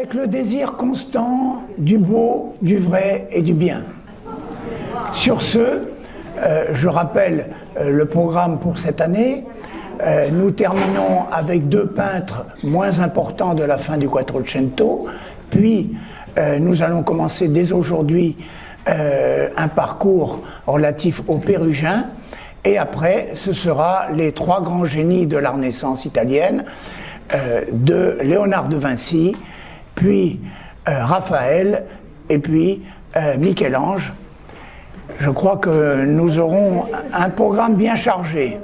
avec le désir constant du beau, du vrai et du bien. Sur ce, je rappelle le programme pour cette année. Nous terminons avec 2 peintres moins importants de la fin du Quattrocento, puis nous allons commencer dès aujourd'hui un parcours relatif aux Pérugiens, et après ce sera les 3 grands génies de la Renaissance italienne, de Léonard de Vinci, puis Raphaël, et puis Michel-Ange. Je crois que nous aurons un programme bien chargé.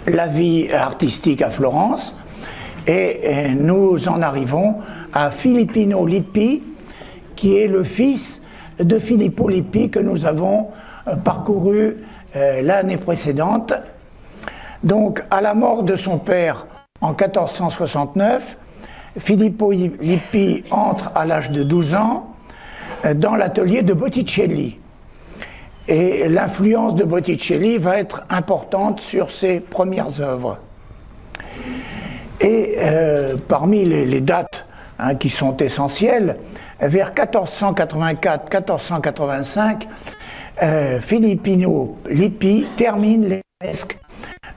La vie artistique à Florence, et nous en arrivons à Filippino Lippi, qui est le fils de Filippo Lippi que nous avons parcouru l'année précédente. Donc, à la mort de son père en 1469, Filippo Lippi entre à l'âge de 12 ans dans l'atelier de Botticelli. Et l'influence de Botticelli va être importante sur ses premières œuvres. Et parmi les dates qui sont essentielles, vers 1484-1485, Filippino Lippi termine les fresques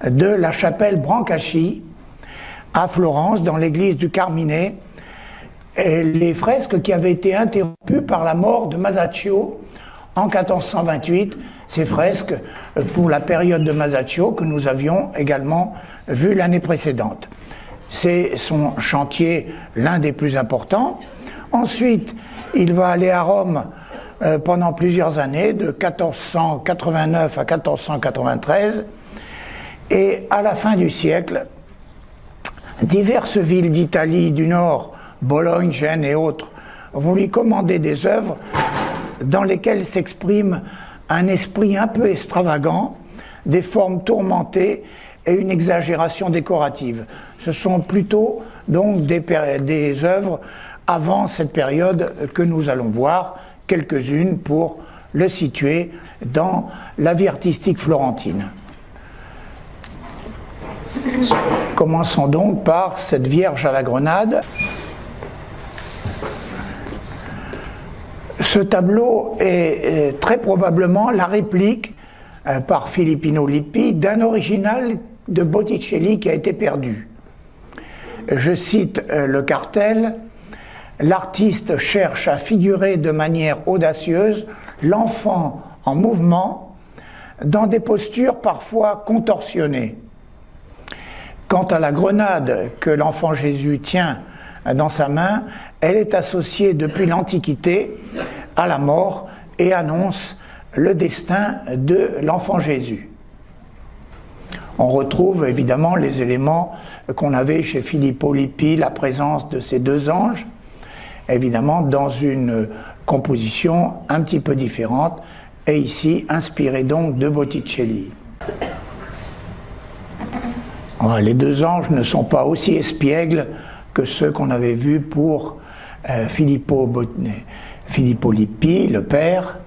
de la chapelle Brancacci à Florence, dans l'église du Carmine, et les fresques qui avaient été interrompues par la mort de Masaccio en 1428, ces fresques pour la période de Masaccio que nous avions également vu l'année précédente. C'est son chantier, l'un des plus importants. Ensuite, il va aller à Rome pendant plusieurs années, de 1489 à 1493, et à la fin du siècle, diverses villes d'Italie du Nord, Bologne, Gênes et autres, vont lui commander des œuvres dans lesquelles s'exprime un esprit un peu extravagant, des formes tourmentées et une exagération décorative. Ce sont plutôt donc des œuvres avant cette période que nous allons voir, quelques-unes pour le situer dans la vie artistique florentine. Commençons donc par cette Vierge à la Grenade. Ce tableau est très probablement la réplique par Filippino Lippi d'un original de Botticelli qui a été perdu. Je cite le cartel: l'artiste cherche à figurer de manière audacieuse l'enfant en mouvement dans des postures parfois contorsionnées. Quant à la grenade que l'enfant Jésus tient dans sa main, elle est associée depuis l'Antiquité à la mort et annonce le destin de l'enfant Jésus. On retrouve évidemment les éléments qu'on avait chez Filippo Lippi, la présence de ces 2 anges, évidemment dans une composition un petit peu différente, et ici inspirée donc de Botticelli. Les 2 anges ne sont pas aussi espiègles que ceux qu'on avait vus pour Filippo Lippi, le père.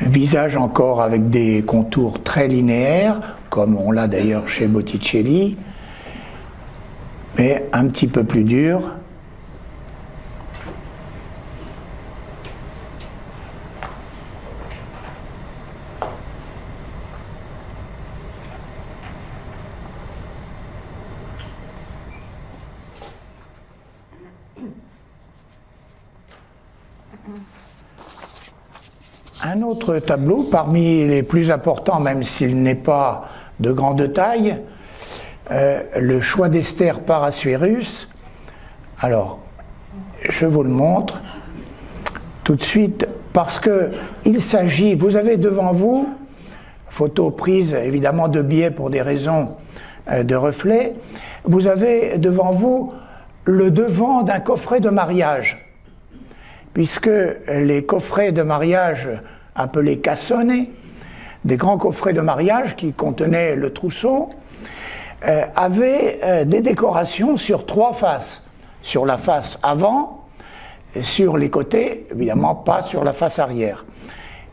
Visage encore avec des contours très linéaires, comme on l'a d'ailleurs chez Botticelli, mais un petit peu plus dur. Un autre tableau, parmi les plus importants, même s'il n'est pas de grande taille, le Choix d'Esther par Assuérus. Alors, je vous le montre tout de suite, parce qu'il s'agit, vous avez devant vous, photo prise évidemment de biais pour des raisons de reflet, vous avez devant vous le devant d'un coffret de mariage, puisque les coffrets de mariage appelés cassone, des grands coffrets de mariage qui contenaient le trousseau, avaient des décorations sur 3 faces. Sur la face avant, sur les côtés, évidemment pas sur la face arrière.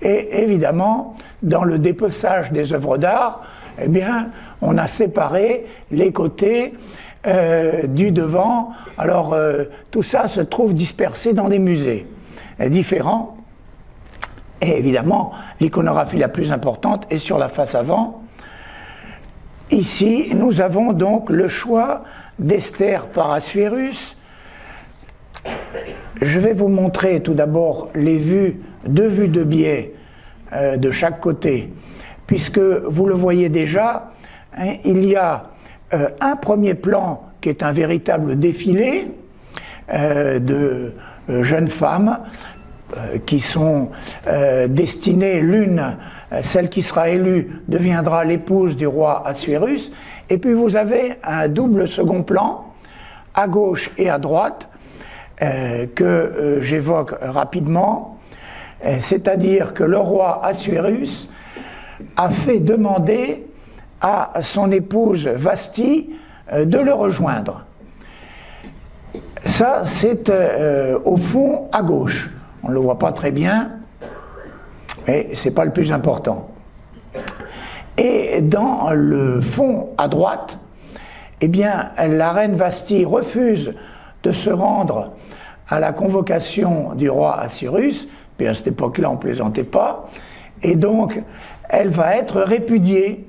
Et évidemment, dans le dépeçage des œuvres d'art, eh bien, on a séparé les côtés du devant. Alors, tout ça se trouve dispersé dans des musées différents. Et évidemment, l'iconographie la plus importante est sur la face avant. Ici, nous avons donc le choix d'Esther par Assuérus. Je vais vous montrer tout d'abord les vues, deux vues de biais de chaque côté, puisque vous le voyez déjà, hein, il y a un premier plan qui est un véritable défilé de jeunes femmes qui sont destinées, l'une, celle qui sera élue, deviendra l'épouse du roi Assuérus, et puis vous avez un double second plan, à gauche et à droite, que j'évoque rapidement, c'est-à-dire que le roi Assuérus a fait demander à son épouse Vasthi de le rejoindre. Ça, c'est au fond à gauche. On ne le voit pas très bien, mais ce n'est pas le plus important. Et dans le fond à droite, eh bien, la reine Vasthi refuse de se rendre à la convocation du roi Assuérus, puis à cette époque-là on ne plaisantait pas, et donc elle va être répudiée.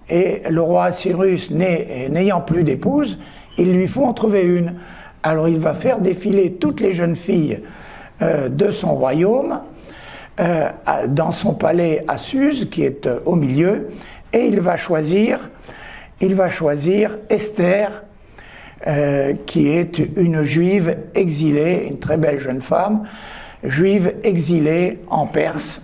Et le roi Assuérus n'ayant plus d'épouse, il lui faut en trouver une. Alors il va faire défiler toutes les jeunes filles de son royaume dans son palais à Suse, qui est au milieu, et il va choisir Esther, qui est une juive exilée, une très belle jeune femme, juive exilée en Perse.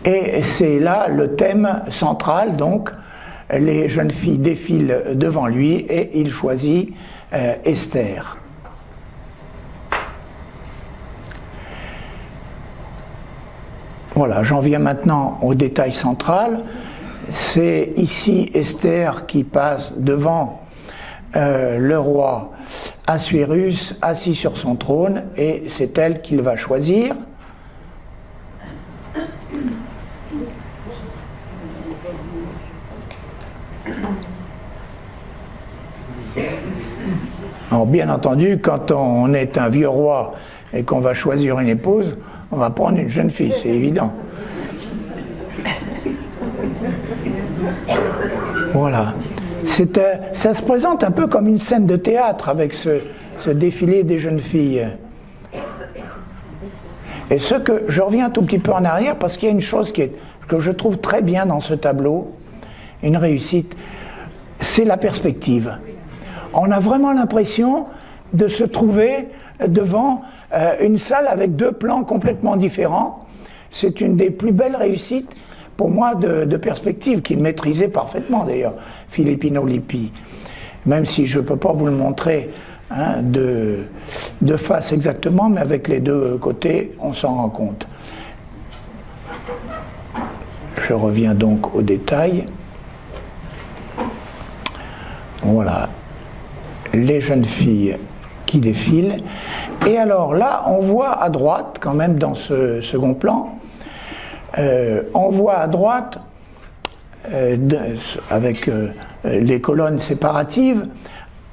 Et c'est là le thème central, donc les jeunes filles défilent devant lui et il choisit Esther. Voilà, j'en viens maintenant au détail central. C'est ici Esther qui passe devant le roi Assuérus assis sur son trône, et c'est elle qu'il va choisir. Alors bien entendu, quand on est un vieux roi et qu'on va choisir une épouse, on va prendre une jeune fille, c'est évident. Voilà. Ça se présente un peu comme une scène de théâtre avec ce défilé des jeunes filles. Et je reviens un tout petit peu en arrière parce qu'il y a une chose que je trouve très bien dans ce tableau, une réussite, c'est la perspective. On a vraiment l'impression de se trouver devant une salle avec deux plans complètement différents. C'est une des plus belles réussites pour moi de perspective, qu'il maîtrisait parfaitement d'ailleurs, Filippino Lippi. Même si je ne peux pas vous le montrer hein, de face exactement, mais avec les deux côtés, on s'en rend compte. Je reviens donc au détail. Voilà, les jeunes filles qui défilent. Et alors là, on voit à droite, quand même dans ce second plan, on voit à droite, avec les colonnes séparatives,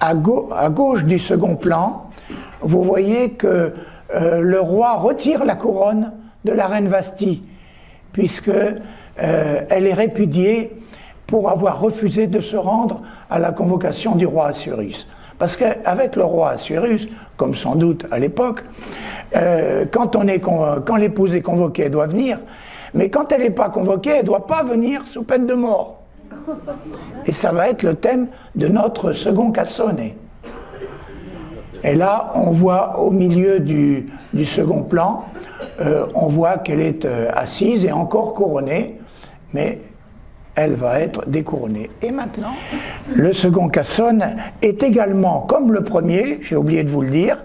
à gauche du second plan, vous voyez que le roi retire la couronne de la reine Vasthi, puisque elle est répudiée pour avoir refusé de se rendre à la convocation du roi Assuérus. Parce qu'avec le roi Assuérus, comme sans doute à l'époque, quand l'épouse est convoquée, elle doit venir, mais quand elle n'est pas convoquée, elle ne doit pas venir sous peine de mort. Et ça va être le thème de notre second Cassone. Et là, on voit au milieu du second plan, on voit qu'elle est assise et encore couronnée, mais elle va être découronnée. Et maintenant, le second Cassone est également, comme le premier, j'ai oublié de vous le dire,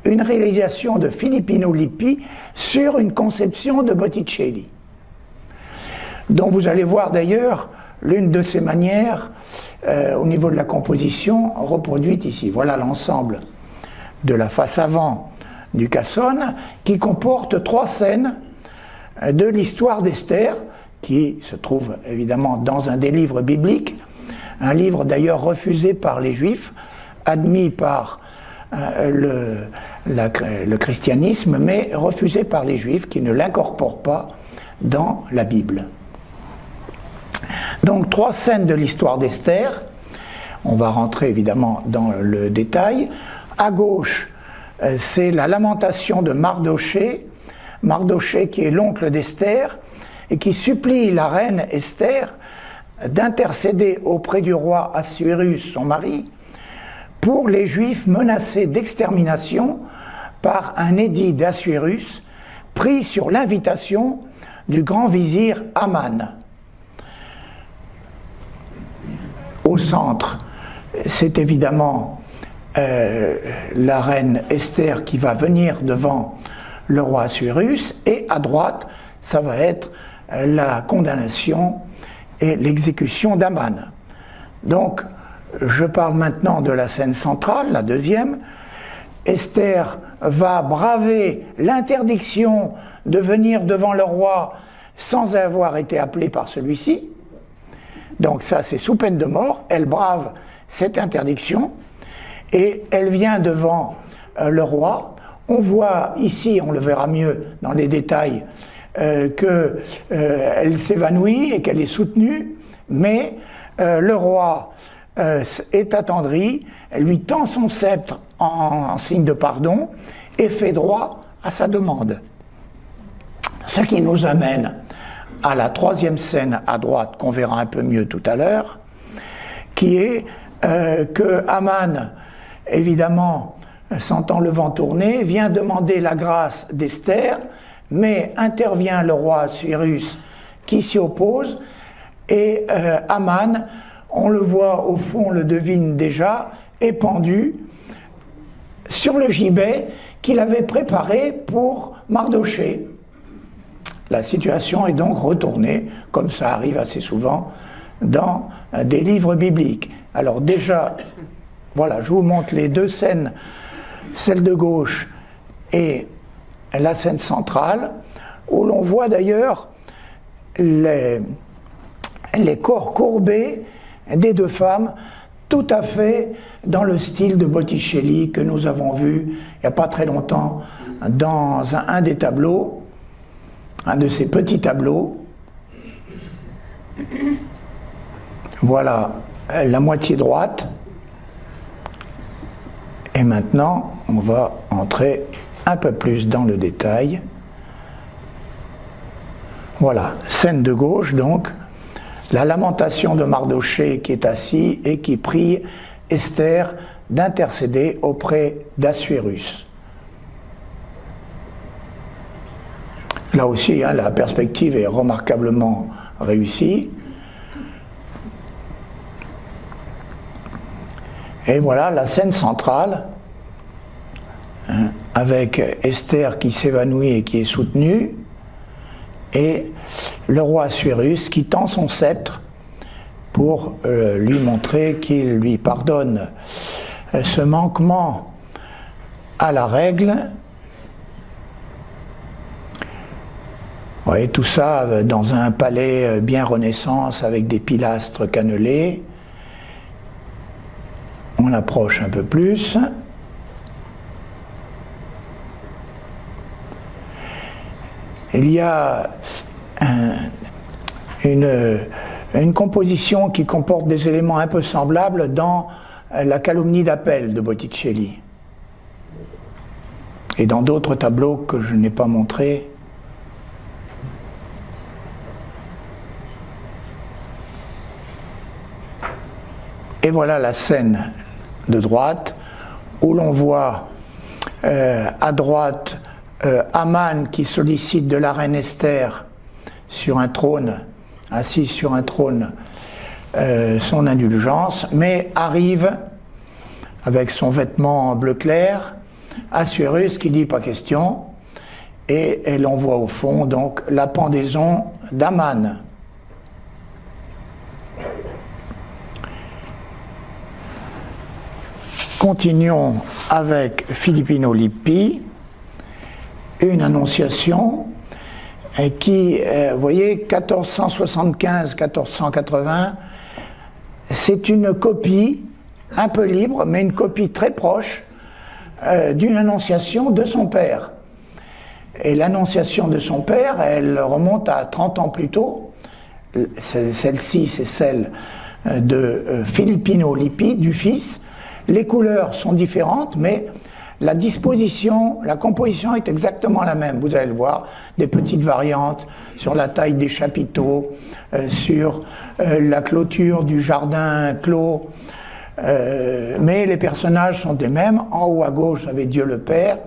une réalisation de Filippino Lippi sur une conception de Botticelli, dont vous allez voir d'ailleurs l'une de ces manières au niveau de la composition reproduite ici. Voilà l'ensemble de la face avant du Cassone qui comporte 3 scènes de l'histoire d'Esther, qui se trouve évidemment dans un des livres bibliques, un livre d'ailleurs refusé par les Juifs, admis par le christianisme, mais refusé par les Juifs qui ne l'incorporent pas dans la Bible. Donc 3 scènes de l'histoire d'Esther. On va rentrer évidemment dans le détail. À gauche, c'est la lamentation de Mardochée, Mardochée qui est l'oncle d'Esther et qui supplie la reine Esther d'intercéder auprès du roi Assuérus, son mari, pour les Juifs menacés d'extermination par un édit d'Assuérus pris sur l'invitation du grand vizir Aman. Au centre, c'est évidemment la reine Esther qui va venir devant le roi Assuérus, et à droite, ça va être la condamnation et l'exécution d'Aman. Donc, je parle maintenant de la scène centrale, la deuxième. Esther va braver l'interdiction de venir devant le roi sans avoir été appelée par celui-ci. Donc ça, c'est sous peine de mort. Elle brave cette interdiction et elle vient devant le roi. On voit ici, on le verra mieux dans les détails, qu'elle s'évanouit et qu'elle est soutenue, mais le roi est attendri, elle lui tend son sceptre en signe de pardon et fait droit à sa demande. Ce qui nous amène à la troisième scène à droite, qu'on verra un peu mieux tout à l'heure, qui est que Aman, évidemment, sentant le vent tourner, vient demander la grâce d'Esther, mais intervient le roi Assuérus qui s'y oppose, et Aman, on le voit au fond, on le devine déjà, est pendu sur le gibet qu'il avait préparé pour Mardochée. La situation est donc retournée, comme ça arrive assez souvent, dans des livres bibliques. Alors déjà, voilà, je vous montre les 2 scènes, celle de gauche et la scène centrale, où l'on voit d'ailleurs les corps courbés des 2 femmes, tout à fait dans le style de Botticelli que nous avons vu il n'y a pas très longtemps dans un des tableaux, un de ces petits tableaux. Voilà la moitié droite. Et maintenant, on va entrer un peu plus dans le détail. Voilà, scène de gauche donc, la lamentation de Mardochée qui est assis et qui prie Esther d'intercéder auprès d'Assuérus. Là aussi, la perspective est remarquablement réussie. Et voilà la scène centrale, avec Esther qui s'évanouit et qui est soutenue, et le roi Assuérus qui tend son sceptre pour lui montrer qu'il lui pardonne ce manquement à la règle. Vous voyez, tout ça dans un palais bien Renaissance avec des pilastres cannelés. On approche un peu plus. Il y a une composition qui comporte des éléments un peu semblables dans la calomnie d'appel de Botticelli. Et dans d'autres tableaux que je n'ai pas montrés. Et voilà la scène de droite, où l'on voit à droite Aman qui sollicite de la reine Esther sur un trône, assis sur un trône, son indulgence, mais arrive avec son vêtement bleu clair, Assuérus qui dit pas question, et l'on voit au fond donc la pendaison d'Aman. Continuons avec Filippino Lippi, une annonciation qui, vous voyez, 1475-1480, c'est une copie, un peu libre, mais une copie très proche d'une annonciation de son père. Et l'annonciation de son père, elle remonte à 30 ans plus tôt. Celle-ci, c'est celle de Filippino Lippi, du fils. Les couleurs sont différentes, mais la disposition, la composition est exactement la même. Vous allez le voir, des petites variantes sur la taille des chapiteaux, sur la clôture du jardin clos. Mais les personnages sont les mêmes. En haut à gauche, vous avez Dieu le Père.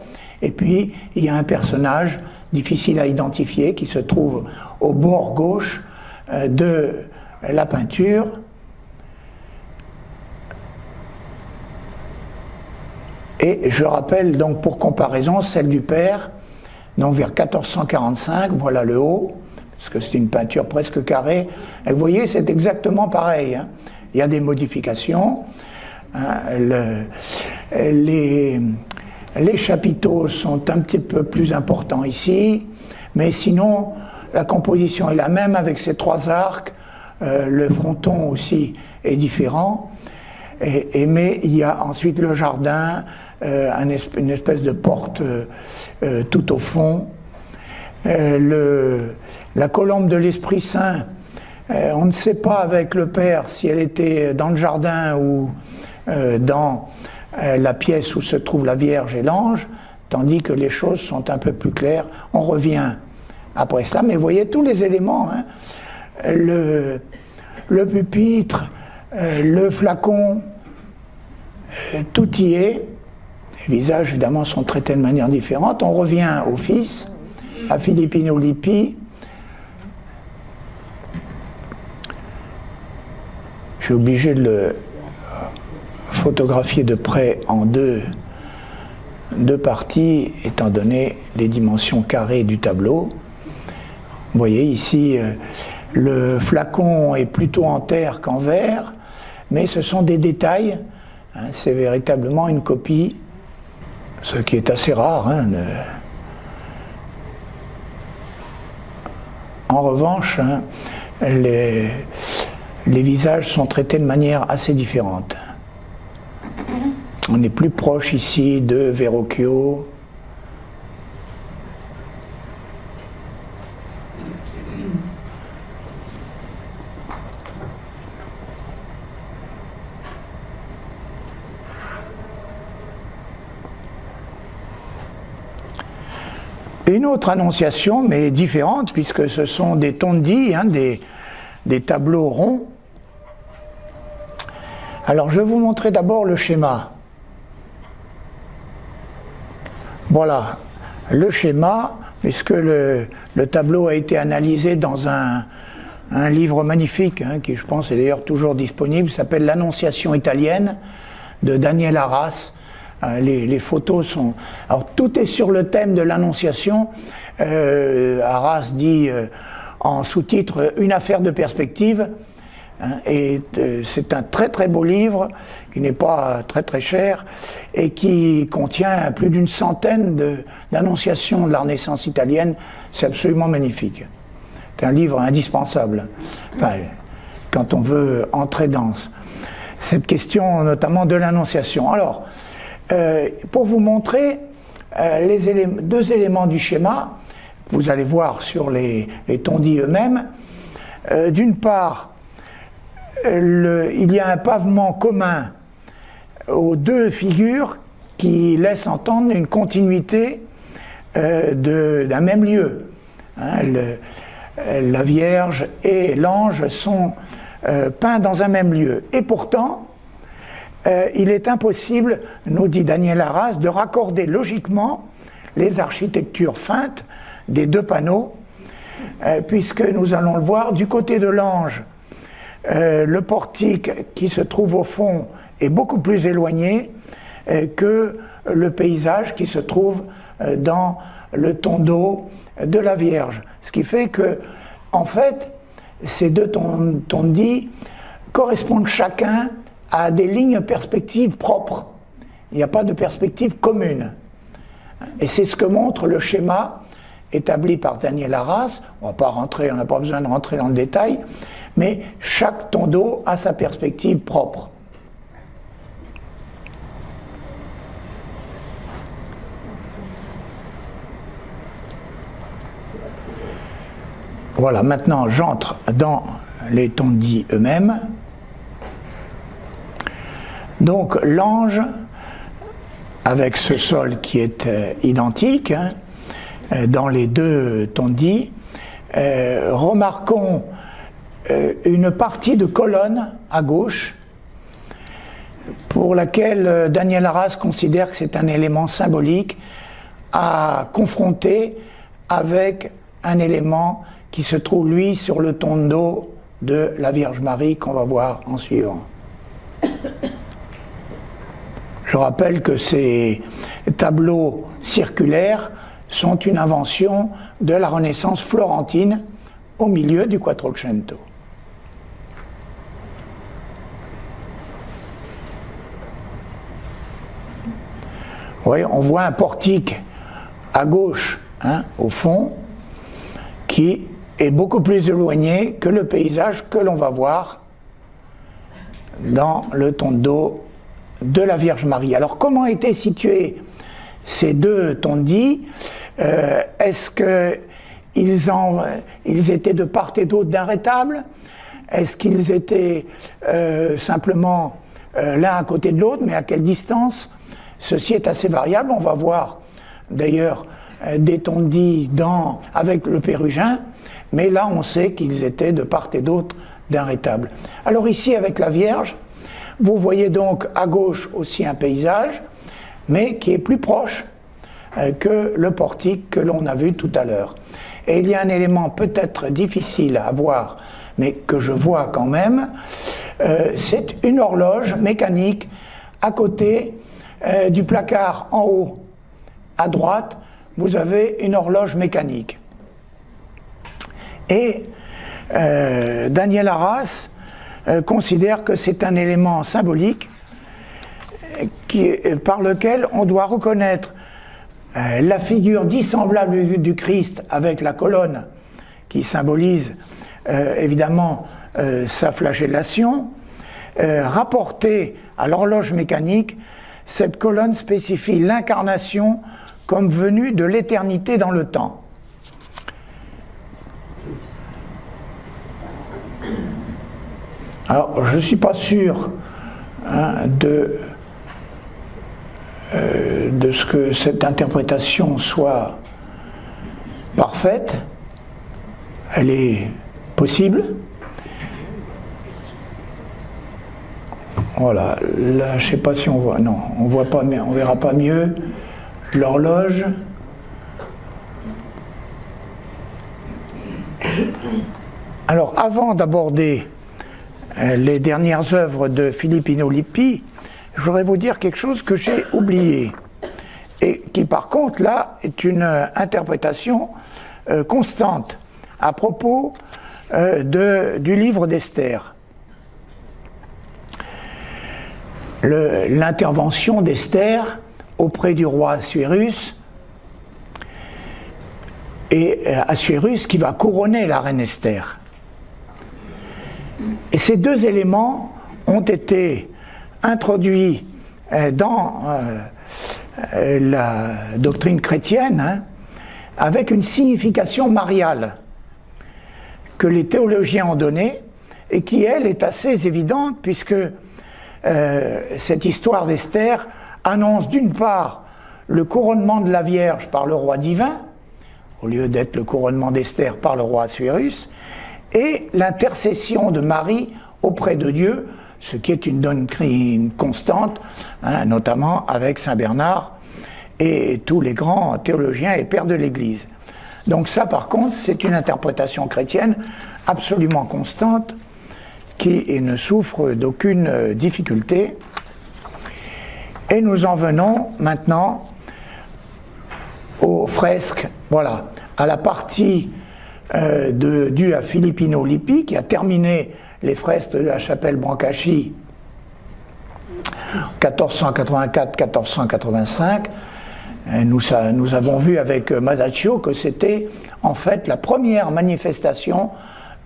Et puis, il y a un personnage difficile à identifier qui se trouve au bord gauche de la peinture. Et je rappelle donc pour comparaison celle du père, donc vers 1445, voilà le haut, parce que c'est une peinture presque carrée. Et vous voyez, c'est exactement pareil, hein. Il y a des modifications. Hein, les chapiteaux sont un petit peu plus importants ici, mais sinon, la composition est la même avec ces trois arcs. Le fronton aussi est différent. Mais il y a ensuite le jardin, une espèce de porte tout au fond. La colombe de l'Esprit Saint, on ne sait pas avec le Père si elle était dans le jardin ou dans la pièce où se trouve la Vierge et l'ange, tandis que les choses sont un peu plus claires. On revient après cela, mais vous voyez tous les éléments, hein. Le pupitre, le flacon, tout y est. Les visages, évidemment, sont traités de manière différente. On revient au fils, à Filippino Lippi. Je suis obligé de le photographier de près en deux parties, étant donné les dimensions carrées du tableau. Vous voyez ici, le flacon est plutôt en terre qu'en verre, mais ce sont des détails. Hein, c'est véritablement une copie, ce qui est assez rare. Hein, En revanche, hein, les visages sont traités de manière assez différente. On est plus proche ici de Verrocchio. Une autre annonciation, mais différente, puisque ce sont des tondi, hein, des tableaux ronds. Alors, je vais vous montrer d'abord le schéma. Voilà, le schéma, puisque le tableau a été analysé dans un livre magnifique, hein, qui je pense est d'ailleurs toujours disponible, s'appelle L'Annonciation italienne, de Daniel Arras. Les photos sont... Alors tout est sur le thème de l'Annonciation. Arras dit en sous-titre « Une affaire de perspective ». Et c'est un très très beau livre qui n'est pas très très cher et qui contient plus d'une centaine d'annonciations de la Renaissance italienne. C'est absolument magnifique. C'est un livre indispensable, enfin, quand on veut entrer dans cette question notamment de l'Annonciation. Alors, pour vous montrer deux éléments du schéma, vous allez voir sur les tondis eux-mêmes. D'une part, il y a un pavement commun aux deux figures qui laisse entendre une continuité d'un même lieu. Hein, la Vierge et l'ange sont peints dans un même lieu. Et pourtant, il est impossible, nous dit Daniel Arras, de raccorder logiquement les architectures feintes des deux panneaux, puisque nous allons le voir, du côté de l'ange, le portique qui se trouve au fond est beaucoup plus éloigné que le paysage qui se trouve dans le tondo de la Vierge. Ce qui fait que, en fait, ces deux tondis correspondent chacun à des lignes perspectives propres. Il n'y a pas de perspective commune. Et c'est ce que montre le schéma établi par Daniel Arras. On n'a pas besoin de rentrer dans le détail, mais chaque tondo a sa perspective propre. Voilà, maintenant j'entre dans les tondis eux-mêmes. Donc l'ange, avec ce sol qui est identique dans les deux tondis, remarquons une partie de colonne à gauche pour laquelle Daniel Arras considère que c'est un élément symbolique à confronter avec un élément qui se trouve, lui, sur le tondo de la Vierge Marie qu'on va voir en suivant. Je rappelle que ces tableaux circulaires sont une invention de la Renaissance florentine au milieu du Quattrocento. Oui, on voit un portique à gauche, au fond, qui est beaucoup plus éloigné que le paysage que l'on va voir dans le tondo de la Vierge Marie. Alors comment étaient situés ces deux tondis? Est-ce qu'ils étaient de part et d'autre d'un rétable? Est-ce qu'ils étaient simplement l'un à côté de l'autre, mais à quelle distance? Ceci est assez variable. On va voir d'ailleurs des tondis avec le Pérugin, mais là on sait qu'ils étaient de part et d'autre d'un rétable. Alors ici avec la Vierge, vous voyez donc à gauche aussi un paysage, mais qui est plus proche que le portique que l'on a vu tout à l'heure. Et il y a un élément peut-être difficile à voir, mais que je vois quand même, c'est une horloge mécanique à côté du placard en haut. À droite, vous avez une horloge mécanique. Et Daniel Arras considère que c'est un élément symbolique par lequel on doit reconnaître la figure dissemblable du Christ avec la colonne qui symbolise évidemment sa flagellation, rapportée à l'horloge mécanique. Cette colonne spécifie l'incarnation comme venue de l'éternité dans le temps. Alors, je ne suis pas sûr de ce que cette interprétation soit parfaite. Elle est possible. Voilà, là, je ne sais pas si on voit. Non, on voit pas, mais on verra pas mieux. L'horloge. Alors, avant d'aborder les dernières œuvres de Filippino Lippi, je voudrais vous dire quelque chose que j'ai oublié et qui par contre là est une interprétation constante à propos du livre d'Esther. L'intervention d'Esther auprès du roi Assuérus, et Assuérus qui va couronner la reine Esther. Et ces deux éléments ont été introduits dans la doctrine chrétienne avec une signification mariale que les théologiens ont donnée et qui, elle, est assez évidente puisque cette histoire d'Esther annonce d'une part le couronnement de la Vierge par le roi divin, au lieu d'être le couronnement d'Esther par le roi Assuérus, et l'intercession de Marie auprès de Dieu, ce qui est une doctrine constante, notamment avec Saint Bernard et tous les grands théologiens et pères de l'Église. Donc ça, par contre, c'est une interprétation chrétienne absolument constante qui ne souffre d'aucune difficulté. Et nous en venons maintenant aux fresques, voilà, à la partie due à Filippino Lippi, qui a terminé les fresques de la chapelle Brancacci 1484-1485, Nous avons vu avec Masaccio que c'était en fait la première manifestation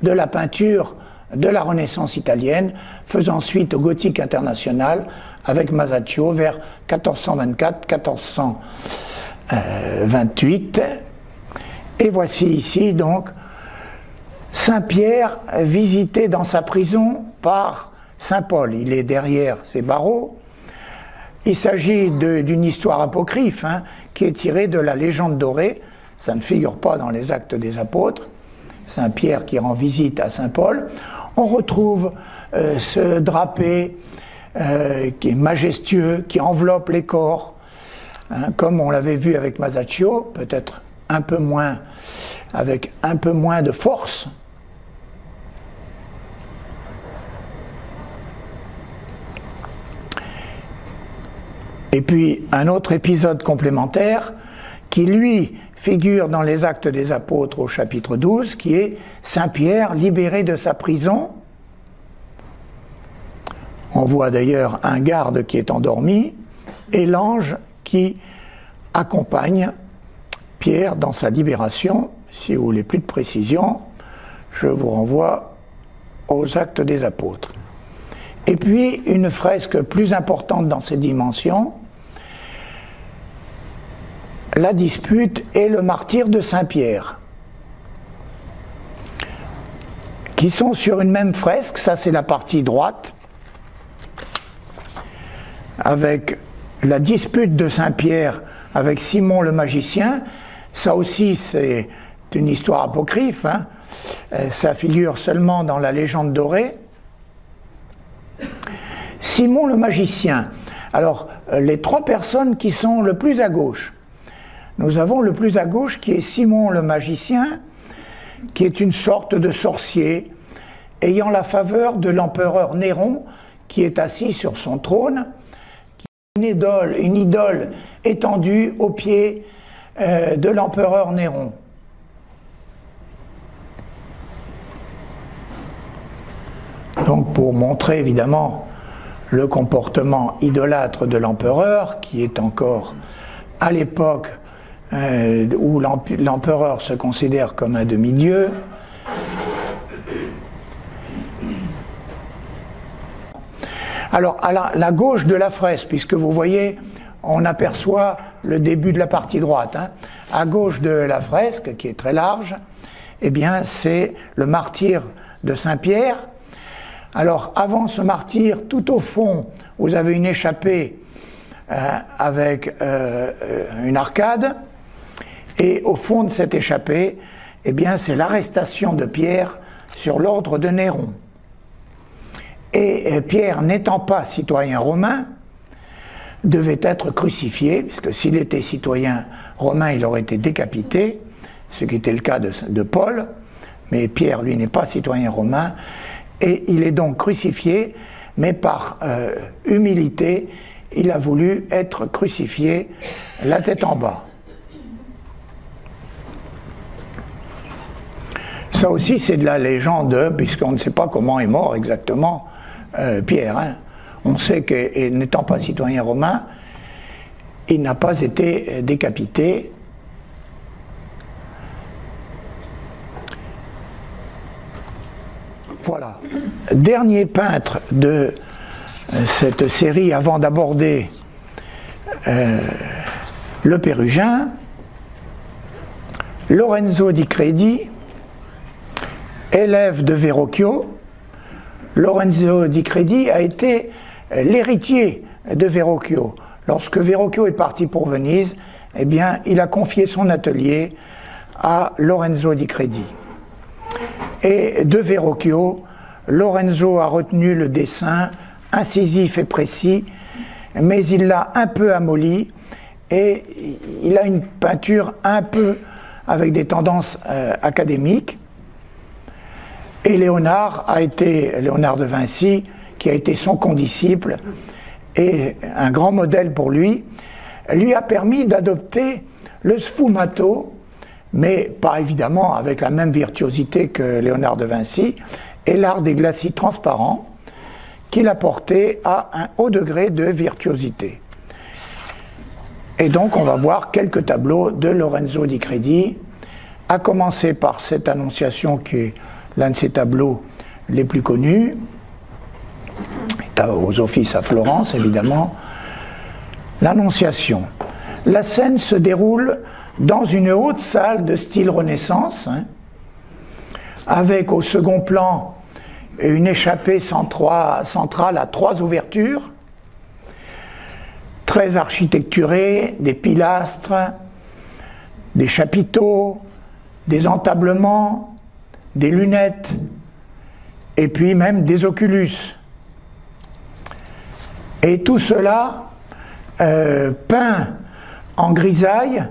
de la peinture de la Renaissance italienne, faisant suite au gothique international avec Masaccio vers 1424-1428. Et voici ici donc Saint-Pierre visité dans sa prison par Saint Paul. Il est derrière ces barreaux. Il s'agit d'une histoire apocryphe qui est tirée de la légende dorée. Ça ne figure pas dans les Actes des Apôtres. Saint-Pierre qui rend visite à Saint Paul. On retrouve ce drapé qui est majestueux, qui enveloppe les corps, comme on l'avait vu avec Masaccio, peut-être un peu moins, avec un peu moins de force. Et puis un autre épisode complémentaire qui lui figure dans les Actes des Apôtres au chapitre 12, qui est Saint-Pierre libéré de sa prison. On voit d'ailleurs un garde qui est endormi et l'ange qui accompagne Pierre dans sa libération. Si vous voulez plus de précision, je vous renvoie aux Actes des Apôtres. Et puis une fresque plus importante dans ses dimensions, la dispute et le martyre de Saint-Pierre, qui sont sur une même fresque. Ça c'est la partie droite, avec la dispute de Saint-Pierre avec Simon le magicien. Ça aussi c'est une histoire apocryphe, ça figure seulement dans la légende dorée. Simon le magicien. Alors les trois personnes qui sont le plus à gauche. Nous avons le plus à gauche qui est Simon le magicien, qui est une sorte de sorcier ayant la faveur de l'empereur Néron, qui est assis sur son trône, qui est une idole étendue aux pieds de l'empereur Néron. Donc pour montrer évidemment le comportement idolâtre de l'empereur, qui est encore à l'époque où l'empereur se considère comme un demi-dieu. Alors à la gauche de la fresque, puisque vous voyez, on aperçoit le début de la partie droite, à gauche de la fresque, qui est très large, eh bien c'est le martyre de Saint-Pierre. Alors avant ce martyre, tout au fond, vous avez une échappée avec une arcade, et au fond de cette échappée, eh bien c'est l'arrestation de Pierre sur l'ordre de Néron. Et Pierre, n'étant pas citoyen romain, devait être crucifié, puisque s'il était citoyen romain, il aurait été décapité, ce qui était le cas de Paul, mais Pierre, lui, n'est pas citoyen romain, et il est donc crucifié, mais par humilité, il a voulu être crucifié la tête en bas. Ça aussi, c'est de la légende, puisqu'on ne sait pas comment est mort exactement Pierre. On sait que, n'étant pas citoyen romain, il n'a pas été décapité. Voilà. Dernier peintre de cette série avant d'aborder le Pérugin, Lorenzo di Credi, élève de Verrocchio. Lorenzo di Credi a été l'héritier de Verrocchio. Lorsque Verrocchio est parti pour Venise, eh bien, il a confié son atelier à Lorenzo di Credi. Et de Verrocchio, Lorenzo a retenu le dessin incisif et précis, mais il l'a un peu amolli et il a une peinture un peu avec des tendances académiques. Et Léonard de Vinci, qui a été son condisciple et un grand modèle pour lui a permis d'adopter le sfumato, mais pas évidemment avec la même virtuosité que Léonard de Vinci, et l'art des glacis transparents, qu'il a porté à un haut degré de virtuosité. Et donc on va voir quelques tableaux de Lorenzo di Credi, à commencer par cette Annonciation qui est l'un de ses tableaux les plus connus, aux Offices à Florence évidemment. L'Annonciation. La scène se déroule dans une haute salle de style Renaissance, avec au second plan une échappée centrale à 3 ouvertures, très architecturée, des pilastres, des chapiteaux, des entablements, des lunettes, et puis même des oculus. Et tout cela peint en grisaille,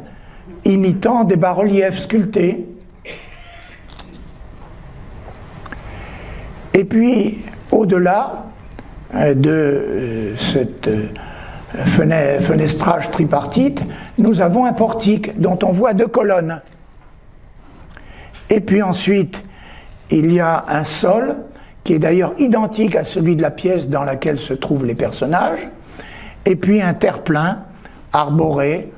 imitant des bas-reliefs sculptés. Et puis, au-delà de cette fenestrage tripartite, nous avons un portique dont on voit 2 colonnes. Et puis ensuite, il y a un sol qui est d'ailleurs identique à celui de la pièce dans laquelle se trouvent les personnages, et puis un terre-plein arboré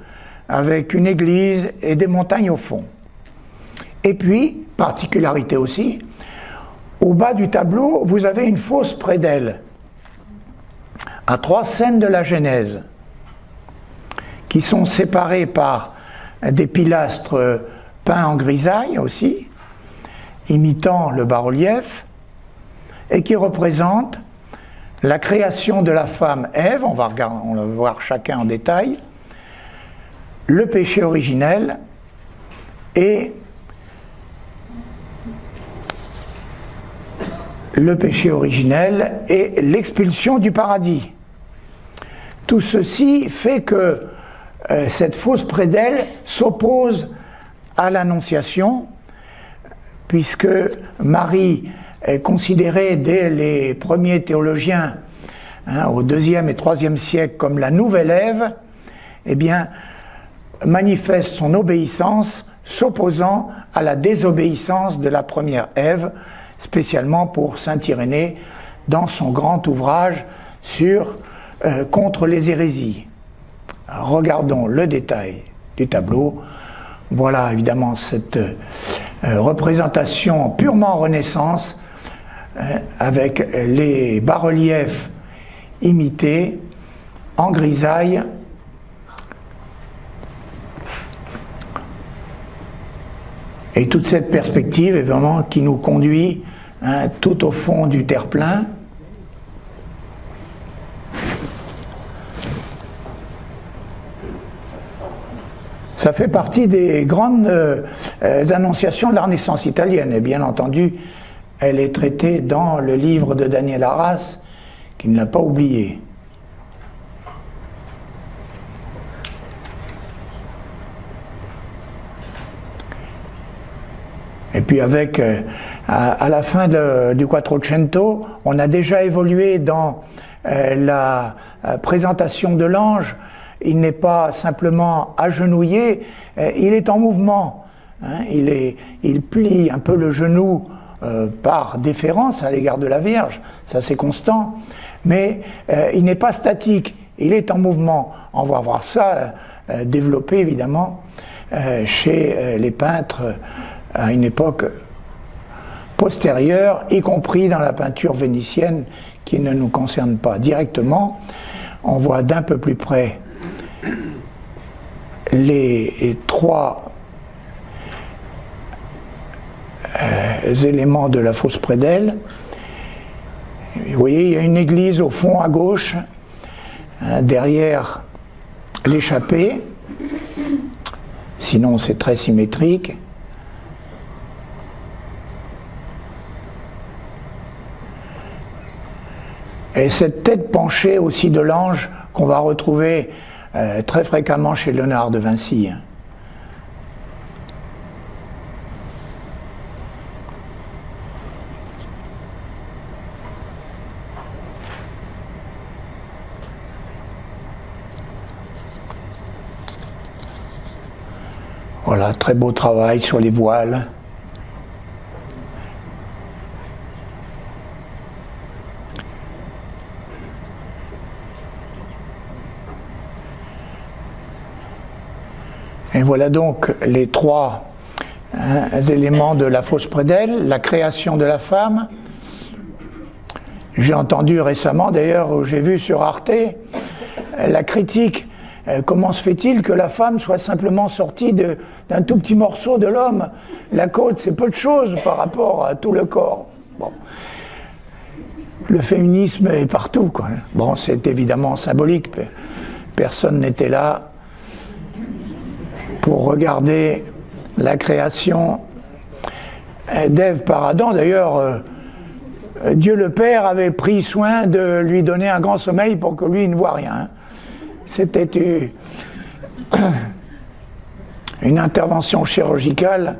avec une église et des montagnes au fond. Et puis, particularité aussi, au bas du tableau, vous avez une fausse prédelle à 3 scènes de la Genèse qui sont séparées par des pilastres peints en grisaille aussi, imitant le bas-relief, et qui représentent la création de la femme Ève, on va voir chacun en détail, le péché originel et l'expulsion du paradis. Tout ceci fait que cette fausse prédelle s'oppose à l'Annonciation, puisque Marie est considérée dès les premiers théologiens, au IIe et IIIe siècle, comme la nouvelle Ève, eh bien, manifeste son obéissance, s'opposant à la désobéissance de la première Ève, spécialement pour saint Irénée, dans son grand ouvrage contre les hérésies. Alors, regardons le détail du tableau. Voilà évidemment cette représentation purement Renaissance, avec les bas-reliefs imités en grisaille, et toute cette perspective évidemment qui nous conduit tout au fond du terre-plein. Ça fait partie des grandes annonciations de la Renaissance italienne, et bien entendu elle est traitée dans le livre de Daniel Arras, qui ne l'a pas oublié. Et puis avec, à la fin du Quattrocento, on a déjà évolué dans la présentation de l'ange. Il n'est pas simplement agenouillé, il est en mouvement. Il plie un peu le genou par déférence à l'égard de la Vierge, ça c'est constant, mais il n'est pas statique, il est en mouvement. On va voir ça développé évidemment chez les peintres à une époque postérieure, y compris dans la peinture vénitienne qui ne nous concerne pas directement. On voit d'un peu plus près les 3 éléments de la fausse prédelle. Vous voyez, il y a une église au fond à gauche, derrière l'échappée, sinon c'est très symétrique. Et cette tête penchée aussi de l'ange qu'on va retrouver très fréquemment chez Léonard de Vinci. Voilà, très beau travail sur les voiles. Et voilà donc les trois éléments de la fausse prédelle, la création de la femme. J'ai entendu récemment, d'ailleurs, j'ai vu sur Arte, la critique, comment se fait-il que la femme soit simplement sortie d'un tout petit morceau de l'homme? La côte, c'est peu de choses par rapport à tout le corps. Bon. Le féminisme est partout, quoi. Bon, c'est évidemment symbolique, personne n'était là pour regarder la création d'Ève par Adam. D'ailleurs, Dieu le Père avait pris soin de lui donner un grand sommeil pour que lui ne voit rien. C'était une intervention chirurgicale,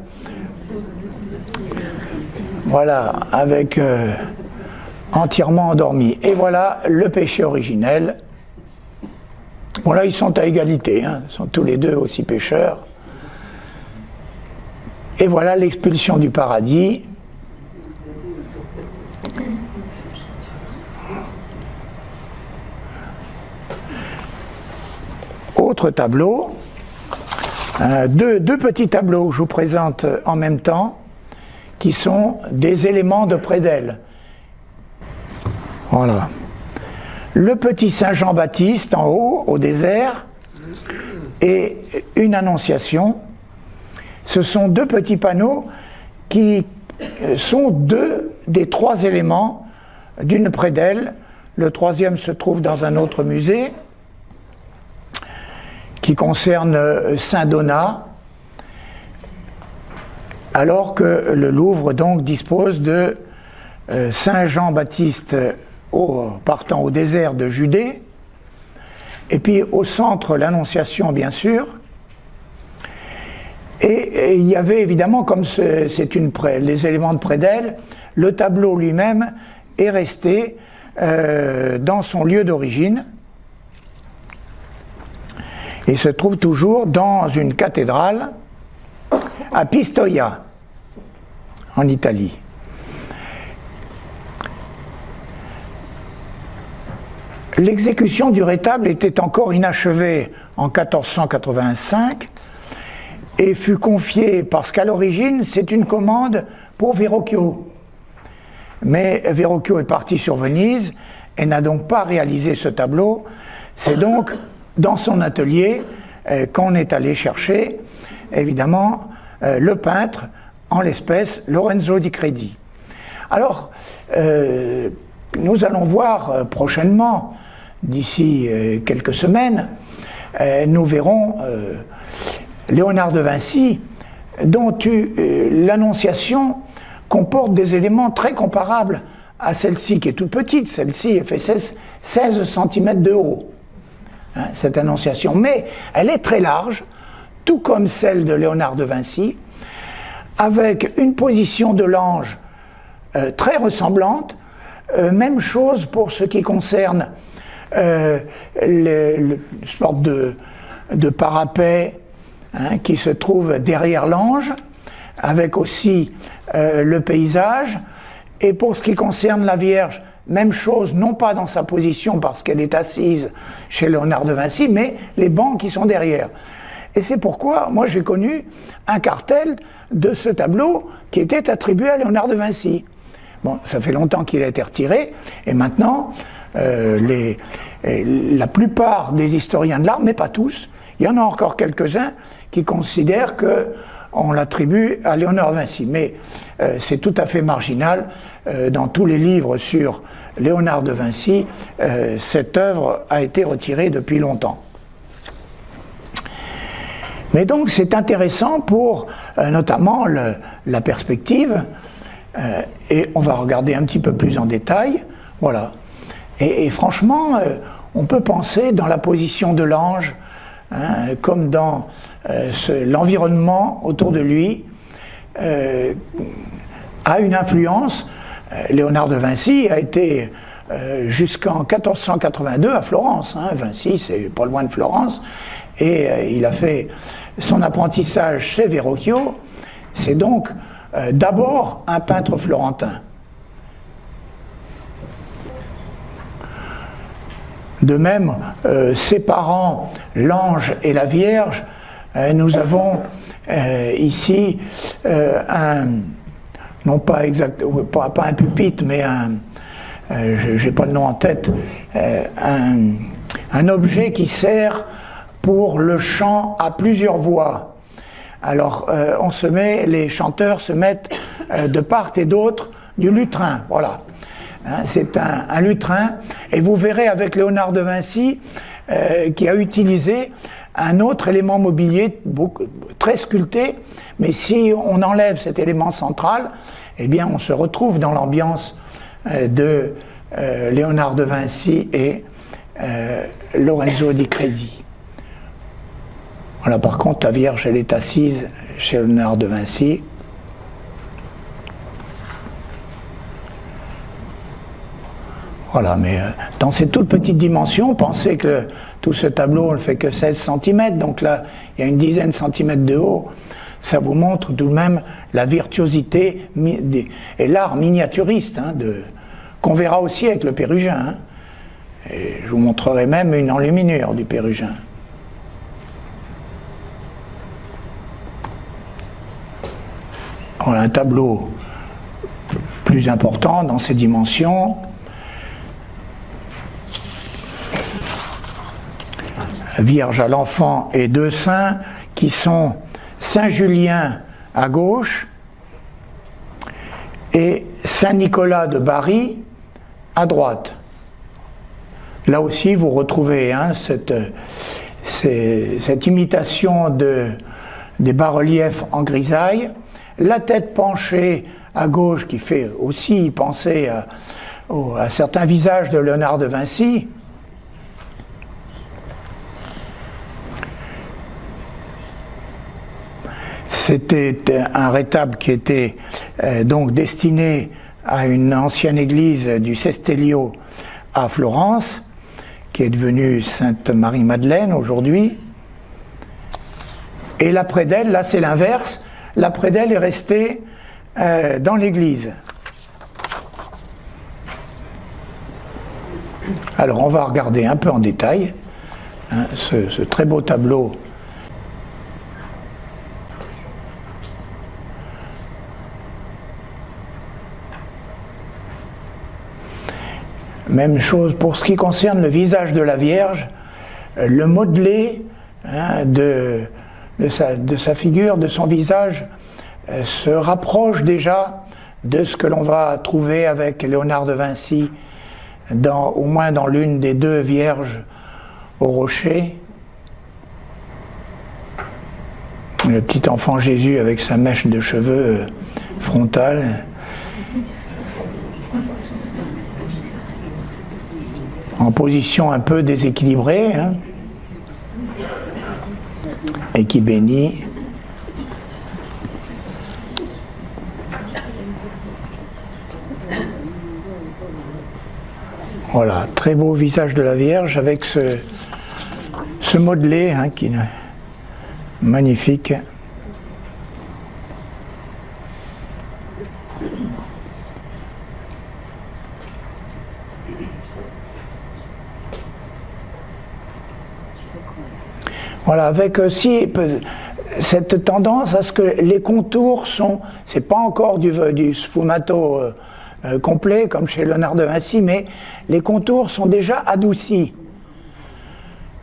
voilà, avec entièrement endormi. Et voilà le péché originel. Bon, là, ils sont à égalité, hein, ils sont tous les deux aussi pécheurs. Et voilà l'expulsion du paradis. Autre tableau, deux petits tableaux que je vous présente en même temps, qui sont des éléments de prédelle. Voilà. Le petit Saint Jean-Baptiste en haut, au désert, et une annonciation. Ce sont deux petits panneaux qui sont deux des trois éléments d'une prédelle. Le troisième se trouve dans un autre musée qui concerne Saint Donat, alors que le Louvre donc dispose de Saint Jean-Baptiste partant au désert de Judée, et puis au centre l'Annonciation bien sûr, et il y avait évidemment, comme c'est les éléments de prédelle, le tableau lui-même est resté dans son lieu d'origine, et se trouve toujours dans une cathédrale à Pistoia, en Italie. L'exécution du rétable était encore inachevée en 1485 et fut confiée parce qu'à l'origine c'est une commande pour Verrocchio. Mais Verrocchio est parti sur Venise et n'a donc pas réalisé ce tableau. C'est donc dans son atelier qu'on est allé chercher évidemment le peintre, en l'espèce Lorenzo di Credi. Alors nous allons voir prochainement, d'ici quelques semaines, nous verrons Léonard de Vinci, dont l'Annonciation comporte des éléments très comparables à celle-ci, qui est toute petite. Celle-ci fait 16 cm de haut, hein, cette Annonciation. Mais elle est très large, tout comme celle de Léonard de Vinci, avec une position de l'ange très ressemblante. Même chose pour ce qui concerne le sorte de parapet, hein, qui se trouve derrière l'ange, avec aussi le paysage. Et pour ce qui concerne la Vierge, même chose, non pas dans sa position parce qu'elle est assise chez Léonard de Vinci, mais les bancs qui sont derrière. Et c'est pourquoi moi j'ai connu un cartel de ce tableau qui était attribué à Léonard de Vinci. Bon, ça fait longtemps qu'il a été retiré, et maintenant, la plupart des historiens de l'art, mais pas tous, il y en a encore quelques-uns qui considèrent qu'on l'attribue à Léonard de Vinci. Mais c'est tout à fait marginal. Dans tous les livres sur Léonard de Vinci, cette œuvre a été retirée depuis longtemps. Mais donc c'est intéressant pour notamment la perspective, et on va regarder un petit peu plus en détail, voilà. Et franchement, on peut penser dans la position de l'ange, hein, comme dans l'environnement autour de lui, a une influence. Léonard de Vinci a été jusqu'en 1482 à Florence, hein. Vinci c'est pas loin de Florence, et il a fait son apprentissage chez Verrocchio. C'est donc d'abord un peintre florentin. De même, séparant l'ange et la Vierge, nous avons ici non pas pas un pupitre, mais j'ai pas le nom en tête, un objet qui sert pour le chant à plusieurs voix. Alors les chanteurs se mettent de part et d'autre du lutrin, voilà. Hein, c'est un lutrin, et vous verrez avec Léonard de Vinci qui a utilisé un autre élément mobilier très sculpté, mais si on enlève cet élément central, eh bien on se retrouve dans l'ambiance de Léonard de Vinci et Lorenzo di Credi. Voilà, par contre, la Vierge, elle est assise chez Léonard de Vinci. Voilà, mais dans ces toutes petites dimensions, pensez que tout ce tableau ne fait que 16 cm, donc là, il y a une dizaine de centimètres de haut. Ça vous montre tout de même la virtuosité et l'art miniaturiste hein, qu'on verra aussi avec le Pérugin. Hein. Et je vous montrerai même une enluminure du Pérugin. Voilà un tableau plus important dans ses dimensions. Vierge à l'enfant et deux saints qui sont Saint-Julien à gauche et Saint-Nicolas de Bari à droite. Là aussi vous retrouvez hein, cette imitation des bas-reliefs en grisaille, la tête penchée à gauche qui fait aussi penser à certains visages de Léonard de Vinci. C'était un rétable qui était donc destiné à une ancienne église du Cestellio à Florence, qui est devenue Sainte-Marie-Madeleine aujourd'hui. Et la prédelle, là c'est l'inverse, la prédelle est restée dans l'église. Alors on va regarder un peu en détail hein, ce très beau tableau. Même chose pour ce qui concerne le visage de la Vierge, le modelé hein, de sa figure, de son visage, se rapproche déjà de ce que l'on va trouver avec Léonard de Vinci, au moins dans l'une des deux Vierges au rocher. Le petit enfant Jésus avec sa mèche de cheveux frontale. En position un peu déséquilibrée, hein, et qui bénit. Voilà, très beau visage de la Vierge avec ce modelé hein, qui est magnifique. Voilà, avec aussi cette tendance à ce que les contours c'est pas encore du sfumato complet comme chez Léonard de Vinci, mais les contours sont déjà adoucis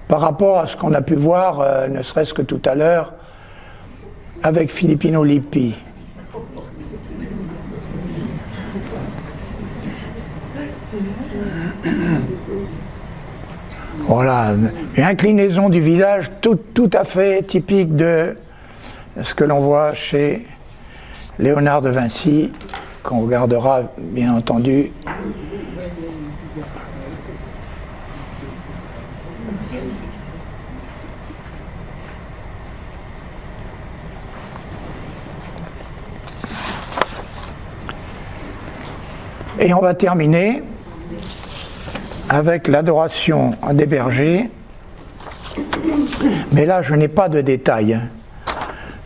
par rapport à ce qu'on a pu voir, ne serait-ce que tout à l'heure, avec Filippino Lippi. Voilà, une inclinaison du visage tout à fait typique de ce que l'on voit chez Léonard de Vinci, qu'on regardera bien entendu. Et on va terminer avec l'adoration des bergers, mais là je n'ai pas de détails, hein,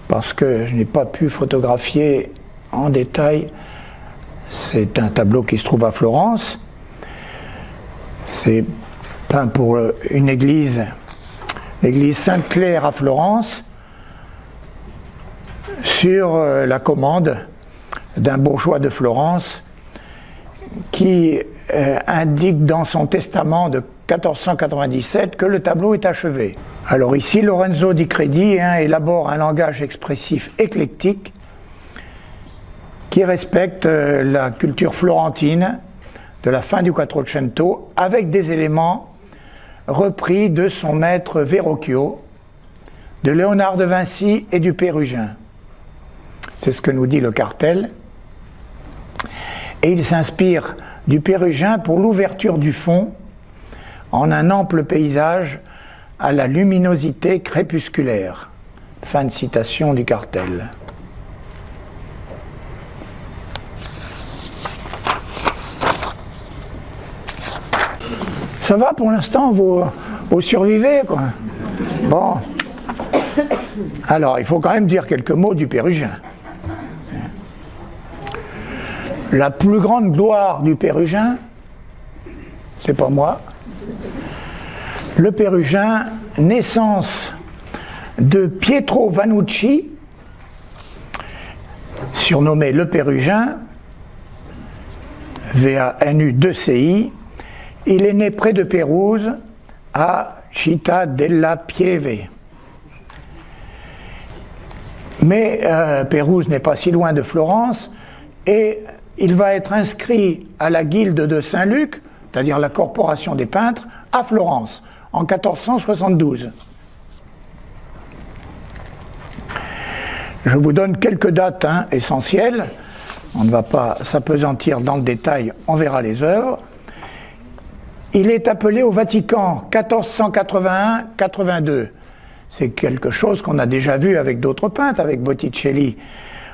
parce que je n'ai pas pu photographier en détail. C'est un tableau qui se trouve à Florence, c'est peint pour une église, l'église Sainte-Claire à Florence, sur la commande d'un bourgeois de Florence qui indique dans son testament de 1497 que le tableau est achevé. Alors ici, Lorenzo di Credi élabore un langage expressif éclectique qui respecte la culture florentine de la fin du Quattrocento avec des éléments repris de son maître Verrocchio, de Léonard de Vinci et du Pérugin. C'est ce que nous dit le cartel. Et il s'inspire du Pérugin pour l'ouverture du fond en un ample paysage à la luminosité crépusculaire. Fin de citation du cartel. Ça va pour l'instant, vous survivez, quoi. Bon. Alors, il faut quand même dire quelques mots du Pérugin. La plus grande gloire du Pérugin, c'est pas moi. Le Pérugin, naissance de Pietro Vanucci, surnommé le Pérugin, VANU2CI, il est né près de Pérouse, à Città della Pieve. Mais Pérouse n'est pas si loin de Florence, et il va être inscrit à la Guilde de Saint-Luc, c'est-à-dire la corporation des peintres, à Florence, en 1472. Je vous donne quelques dates essentielles, on ne va pas s'appesantir dans le détail, on verra les œuvres. Il est appelé au Vatican 1481-82. C'est quelque chose qu'on a déjà vu avec d'autres peintres, avec Botticelli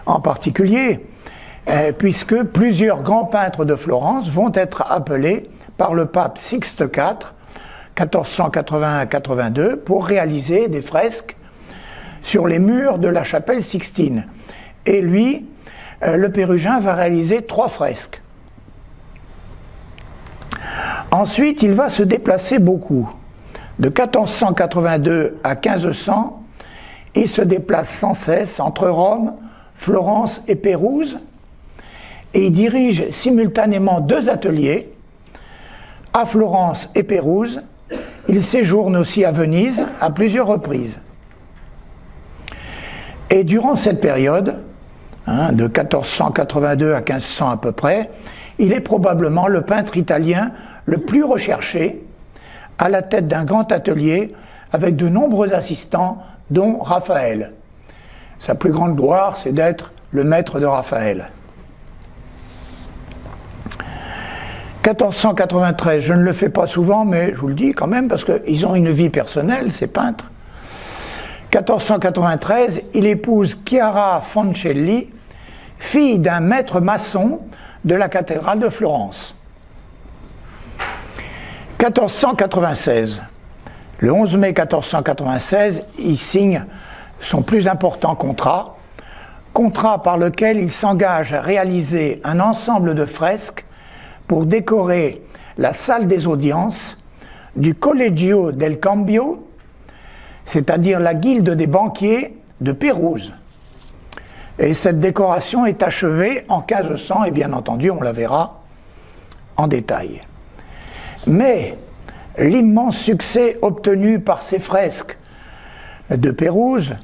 en particulier, puisque plusieurs grands peintres de Florence vont être appelés par le pape Sixte IV, 1481-82, pour réaliser des fresques sur les murs de la chapelle Sixtine. Et lui, le Pérugin, va réaliser 3 fresques. Ensuite, il va se déplacer beaucoup. De 1482 à 1500, il se déplace sans cesse entre Rome, Florence et Pérouse, et il dirige simultanément 2 ateliers, à Florence et Pérouse. Il séjourne aussi à Venise à plusieurs reprises. Et durant cette période, de 1482 à 1500 à peu près, il est probablement le peintre italien le plus recherché, à la tête d'un grand atelier avec de nombreux assistants, dont Raphaël. Sa plus grande gloire, c'est d'être le maître de Raphaël. 1493, je ne le fais pas souvent, mais je vous le dis quand même, parce qu'ils ont une vie personnelle, ces peintres. 1493, il épouse Chiara Fancelli, fille d'un maître maçon de la cathédrale de Florence. 1496, le 11 mai 1496, il signe son plus important contrat par lequel il s'engage à réaliser un ensemble de fresques pour décorer la salle des audiences du Collegio del Cambio, c'est-à-dire la guilde des banquiers de Pérouse. Et cette décoration est achevée en 1500, et bien entendu, on la verra en détail. Mais l'immense succès obtenu par ces fresques de Pérouse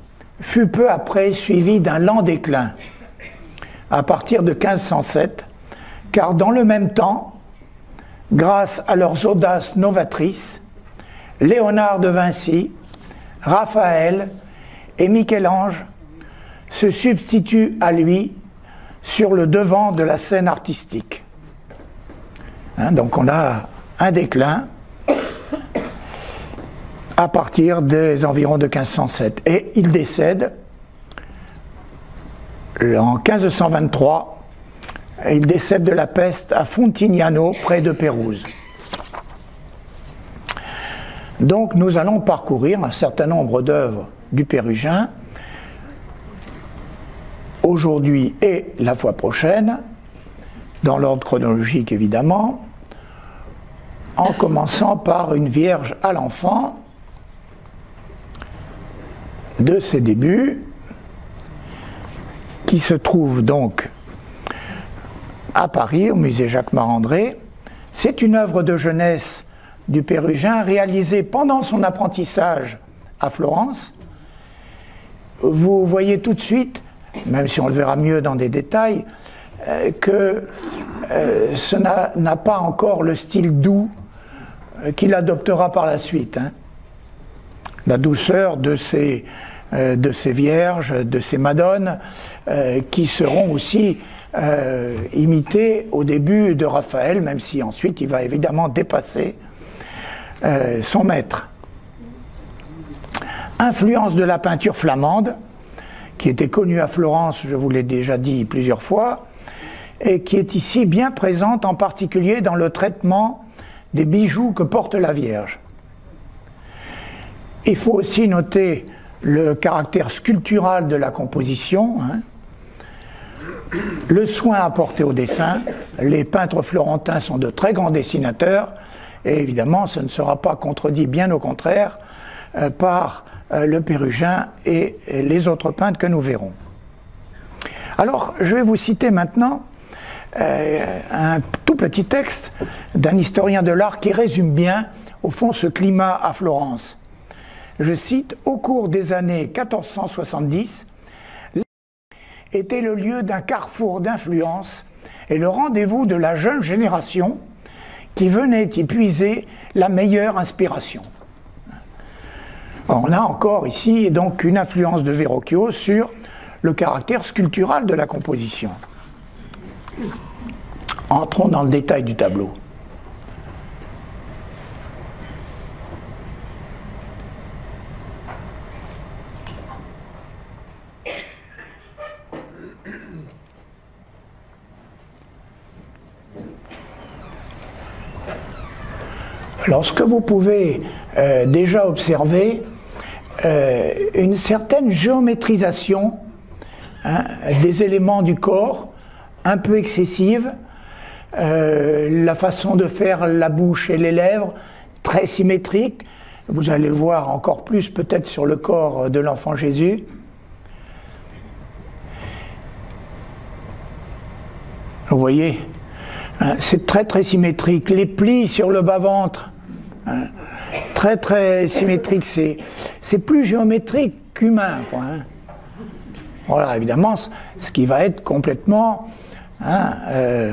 fut peu après suivi d'un lent déclin, à partir de 1507, car dans le même temps, grâce à leurs audaces novatrices, Léonard de Vinci, Raphaël et Michel-Ange se substituent à lui sur le devant de la scène artistique. Donc on a un déclin à partir des environs de 1507. Et il décède en 1523, il décède de la peste à Fontignano, près de Pérouse. Donc nous allons parcourir un certain nombre d'œuvres du Pérugin, aujourd'hui et la fois prochaine, dans l'ordre chronologique évidemment, en commençant par une Vierge à l'enfant de ses débuts, qui se trouve donc à Paris, au musée Jacques-Marandré. C'est une œuvre de jeunesse du Pérugin réalisée pendant son apprentissage à Florence. Vous voyez tout de suite, même si on le verra mieux dans des détails, que ce n'a pas encore le style doux qu'il adoptera par la suite. Hein. La douceur de ces vierges, de ces madones, qui seront aussi imitées au début de Raphaël, même si ensuite il va évidemment dépasser son maître. Influence de la peinture flamande, qui était connue à Florence, je vous l'ai déjà dit plusieurs fois, et qui est ici bien présente, en particulier dans le traitement des bijoux que porte la Vierge. Il faut aussi noter le caractère sculptural de la composition, hein. Le soin apporté au dessin. Les peintres florentins sont de très grands dessinateurs, et évidemment ce ne sera pas contredit, bien au contraire, par le Pérugin et les autres peintres que nous verrons. Alors je vais vous citer maintenant un tout petit texte d'un historien de l'art qui résume bien au fond ce climat à Florence. Je cite: « Au cours des années 1470, était le lieu d'un carrefour d'influence et le rendez-vous de la jeune génération qui venait y puiser la meilleure inspiration. » On a encore ici donc une influence de Verrocchio sur le caractère sculptural de la composition. Entrons dans le détail du tableau. Alors, ce que vous pouvez déjà observer, une certaine géométrisation, hein, des éléments du corps, un peu excessive, la façon de faire la bouche et les lèvres, très symétrique. Vous allez le voir encore plus peut-être sur le corps de l'enfant Jésus. Vous voyez, hein, c'est très très symétrique. Les plis sur le bas-ventre, hein, très très symétrique, c'est plus géométrique qu'humain, quoi, hein. Voilà, évidemment, ce qui va être complètement, hein,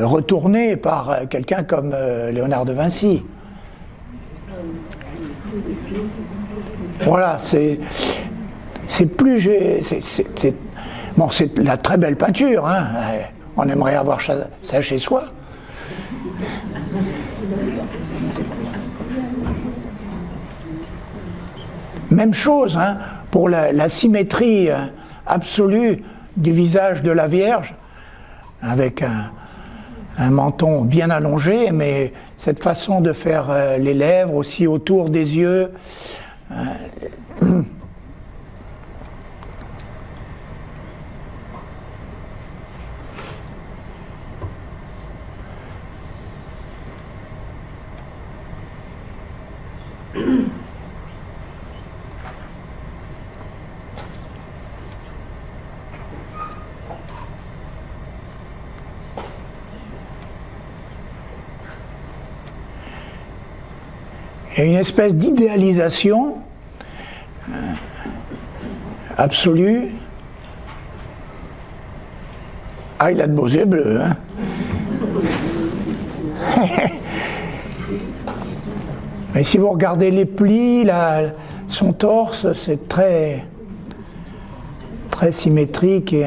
retourné par quelqu'un comme Léonard de Vinci. Voilà, c'est plus... Bon, c'est la très belle peinture, hein. On aimerait avoir ça chez soi. Même chose, hein, pour la symétrie absolue du visage de la Vierge, avec un menton bien allongé, mais cette façon de faire les lèvres aussi autour des yeux. Il y a une espèce d'idéalisation absolue. Ah, il a de beaux yeux bleus, hein. Mais si vous regardez les plis, son torse, c'est très symétrique et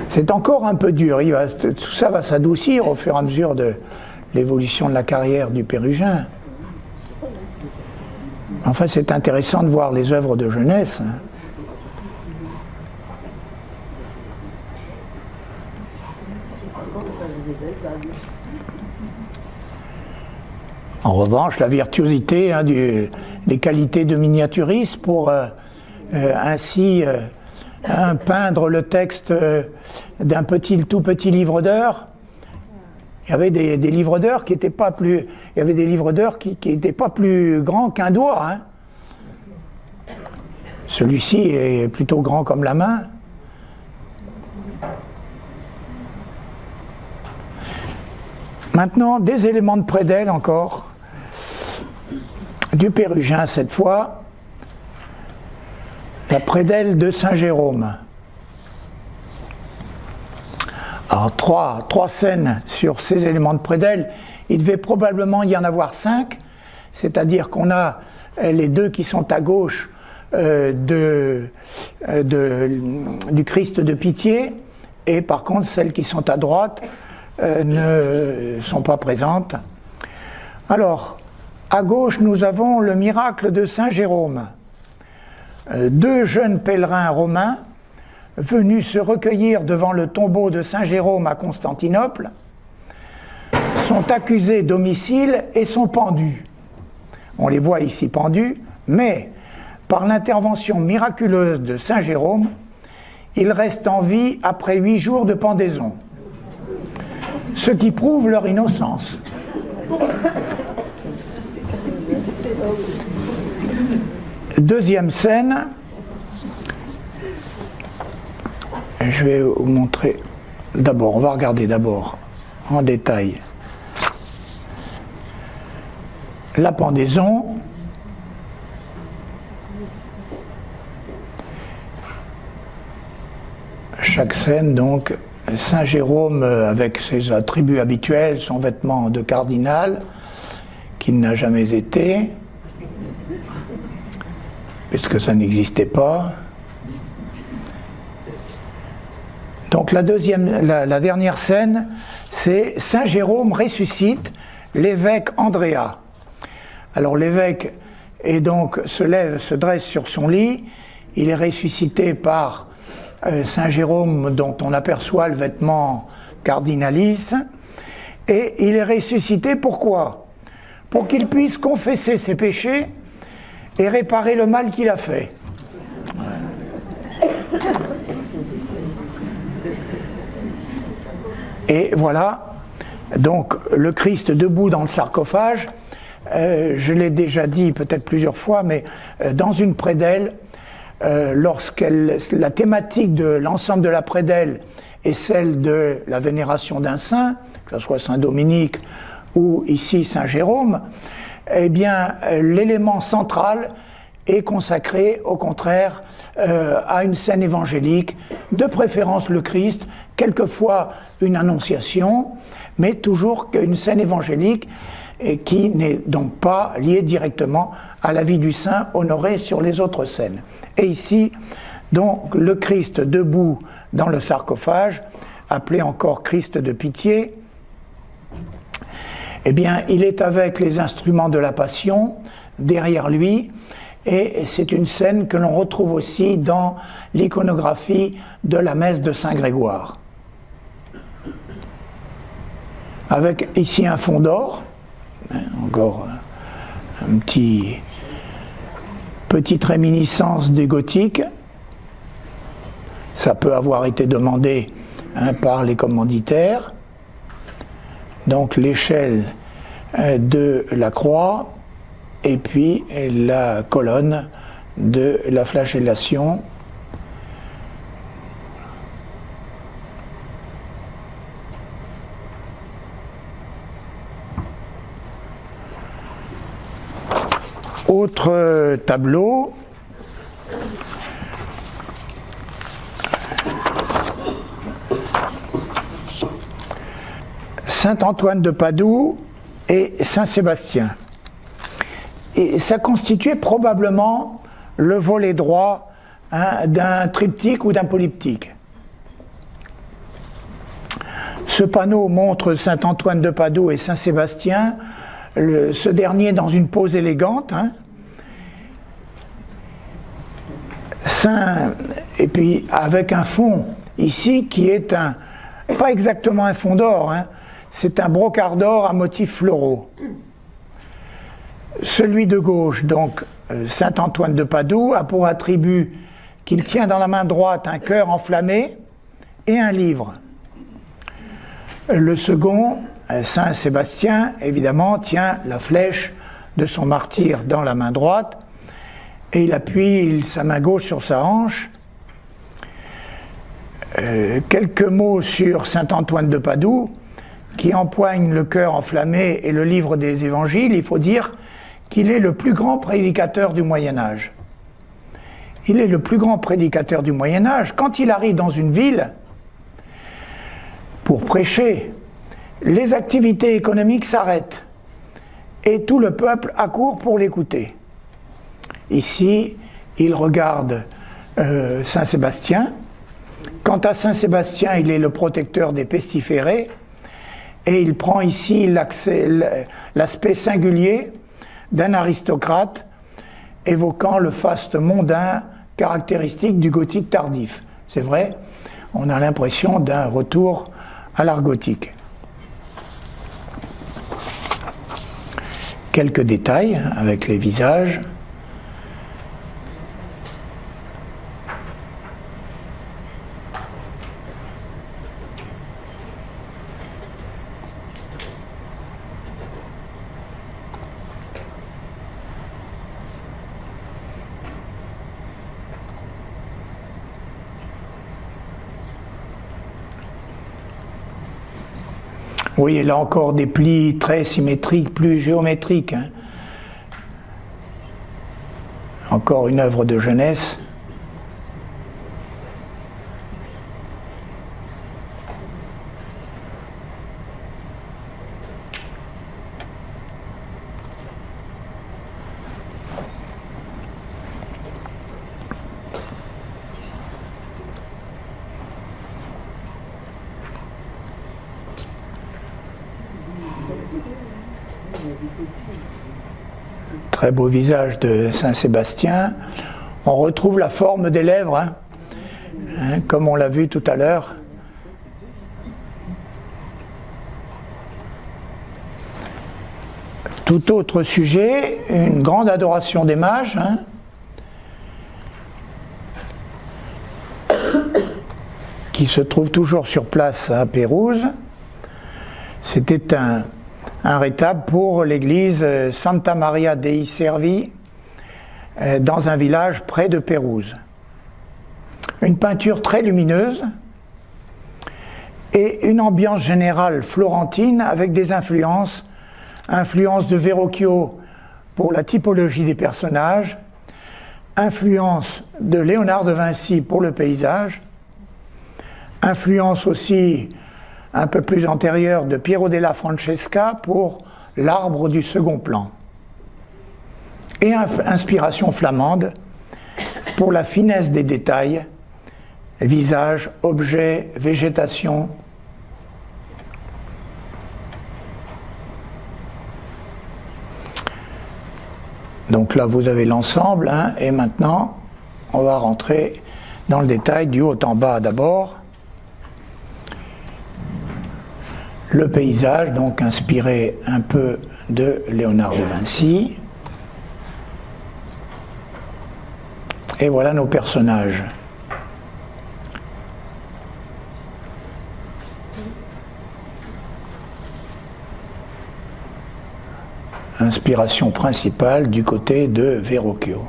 c'est encore un peu dur. Tout ça va s'adoucir au fur et à mesure de l'évolution de la carrière du Pérugin. Enfin, c'est intéressant de voir les œuvres de jeunesse, hein. En revanche, la virtuosité, hein, les qualités de miniaturisme pour ainsi peindre le texte d'un tout petit livre d'heures il y avait des livres d'heures qui n'étaient pas plus, il y avait des livres d'heures qui n'étaient pas plus grands qu'un doigt, hein. Celui-ci est plutôt grand comme la main. Maintenant, des éléments de prédelle encore, du Pérugin cette fois, la prédelle de Saint-Jérôme. Alors trois scènes sur ces éléments de prédelle, il devait probablement y en avoir 5, c'est-à-dire qu'on a les deux qui sont à gauche du Christ de pitié, et par contre celles qui sont à droite ne sont pas présentes. Alors, à gauche, nous avons le miracle de Saint Jérôme. 2 jeunes pèlerins romains venus se recueillir devant le tombeau de Saint Jérôme à Constantinople sont accusés d'homicide et sont pendus. On les voit ici pendus, mais par l'intervention miraculeuse de Saint Jérôme, ils restent en vie après 8 jours de pendaison, ce qui prouve leur innocence. Deuxième scène, je vais vous montrer d'abord, on va regarder d'abord en détail la pendaison. Chaque scène donc, Saint Jérôme avec ses attributs habituels, son vêtement de cardinal, qu'il n'a jamais été, puisque ça n'existait pas. Donc la dernière scène, c'est Saint Jérôme ressuscite l'évêque Andréa. Alors l'évêque se dresse sur son lit, il est ressuscité par Saint Jérôme, dont on aperçoit le vêtement cardinalice, et il est ressuscité pourquoi? Pour qu'il puisse confesser ses péchés et réparer le mal qu'il a fait. Et voilà, donc le Christ debout dans le sarcophage, je l'ai déjà dit peut-être plusieurs fois, mais dans une prédelle, la thématique de l'ensemble de la prédelle est celle de la vénération d'un saint, que ce soit Saint Dominique ou ici Saint Jérôme, eh bien l'élément central est consacré au contraire à une scène évangélique, de préférence le Christ, quelquefois une annonciation, mais toujours une scène évangélique et qui n'est donc pas liée directement à la vie du saint honoré sur les autres scènes. Et ici, donc, le Christ debout dans le sarcophage, appelé encore Christ de pitié, eh bien, il est avec les instruments de la Passion derrière lui, et c'est une scène que l'on retrouve aussi dans l'iconographie de la messe de Saint Grégoire. Avec ici un fond d'or, encore une petite réminiscence du gothique. Ça peut avoir été demandé par les commanditaires. Donc l'échelle de la croix et puis la colonne de la flagellation. Autre tableau, Saint Antoine de Padoue et Saint Sébastien. Et ça constituait probablement le volet droit d'un triptyque ou d'un polyptyque. Ce panneau montre Saint Antoine de Padoue et Saint Sébastien, ce dernier dans une pose élégante, et puis avec un fond ici qui est pas exactement un fond d'or, c'est un brocart d'or à motifs floraux. Celui de gauche, donc Saint Antoine de Padoue, a pour attribut qu'il tient dans la main droite un cœur enflammé et un livre. Le second, Saint Sébastien, évidemment, tient la flèche de son martyr dans la main droite et il appuie sa main gauche sur sa hanche. Quelques mots sur saint Antoine de Padoue, qui empoigne le cœur enflammé et le livre des évangiles. Il faut dire qu'il est le plus grand prédicateur du Moyen-Âge. Il est le plus grand prédicateur du Moyen-Âge. Quand il arrive dans une ville pour prêcher, les activités économiques s'arrêtent et tout le peuple accourt pour l'écouter. Ici, il regarde Saint Sébastien. Quant à Saint Sébastien, il est le protecteur des pestiférés et il prend ici l'aspect singulier d'un aristocrate évoquant le faste mondain caractéristique du gothique tardif. C'est vrai, on a l'impression d'un retour à l'art gothique. Quelques détails avec les visages. Oui, il a encore des plis très symétriques, plus géométriques. Hein. Encore une œuvre de jeunesse. Très beau visage de Saint Sébastien. On retrouve la forme des lèvres, hein, comme on l'a vu tout à l'heure. Tout autre sujet, une grande adoration des mages, hein, qui se trouve toujours sur place à Pérouse. C'était un retable pour l'église Santa Maria dei Servi dans un village près de Pérouse. Une peinture très lumineuse et une ambiance générale florentine avec des influences de Verrocchio pour la typologie des personnages, influence de Léonard de Vinci pour le paysage, influence aussi un peu plus antérieure de Piero della Francesca pour l'arbre du second plan. Et inspiration flamande pour la finesse des détails, visage, objets, végétation. Donc là vous avez l'ensemble, hein, et maintenant on va rentrer dans le détail du haut en bas d'abord. Le paysage, donc inspiré un peu de Léonard de Vinci. Et voilà nos personnages. Inspiration principale du côté de Verrocchio.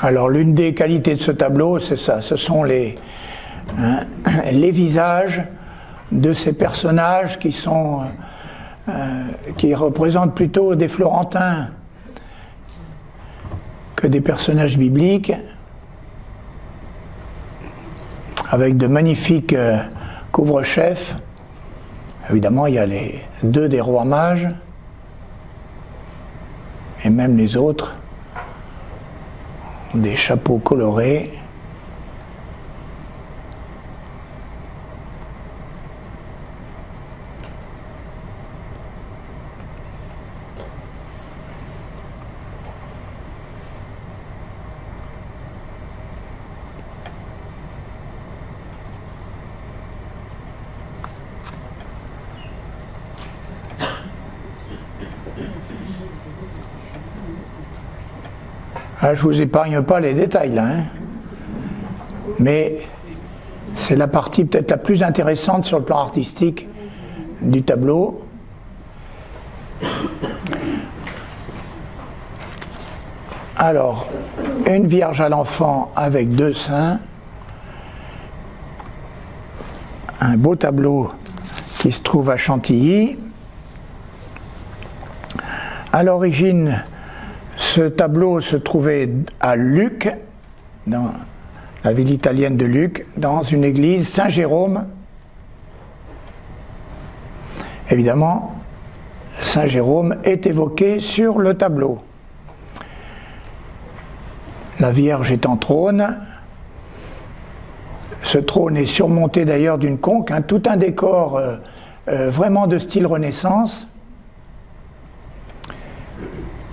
Alors l'une des qualités de ce tableau, c'est ça, ce sont les visages de ces personnages qui représentent plutôt des Florentins que des personnages bibliques, avec de magnifiques couvre-chefs Évidemment, il y a les deux des rois mages, et même les autres ont des chapeaux colorés. Ah, je ne vous épargne pas les détails là, hein. Mais c'est la partie peut-être la plus intéressante sur le plan artistique du tableau. Alors, une Vierge à l'enfant avec deux saints, un beau tableau qui se trouve à Chantilly. À l'origine, ce tableau se trouvait à Lucques, dans la ville italienne de Lucques, dans une église Saint-Jérôme. Évidemment, Saint-Jérôme est évoqué sur le tableau. La Vierge est en trône. Ce trône est surmonté d'ailleurs d'une conque, hein, tout un décor vraiment de style Renaissance.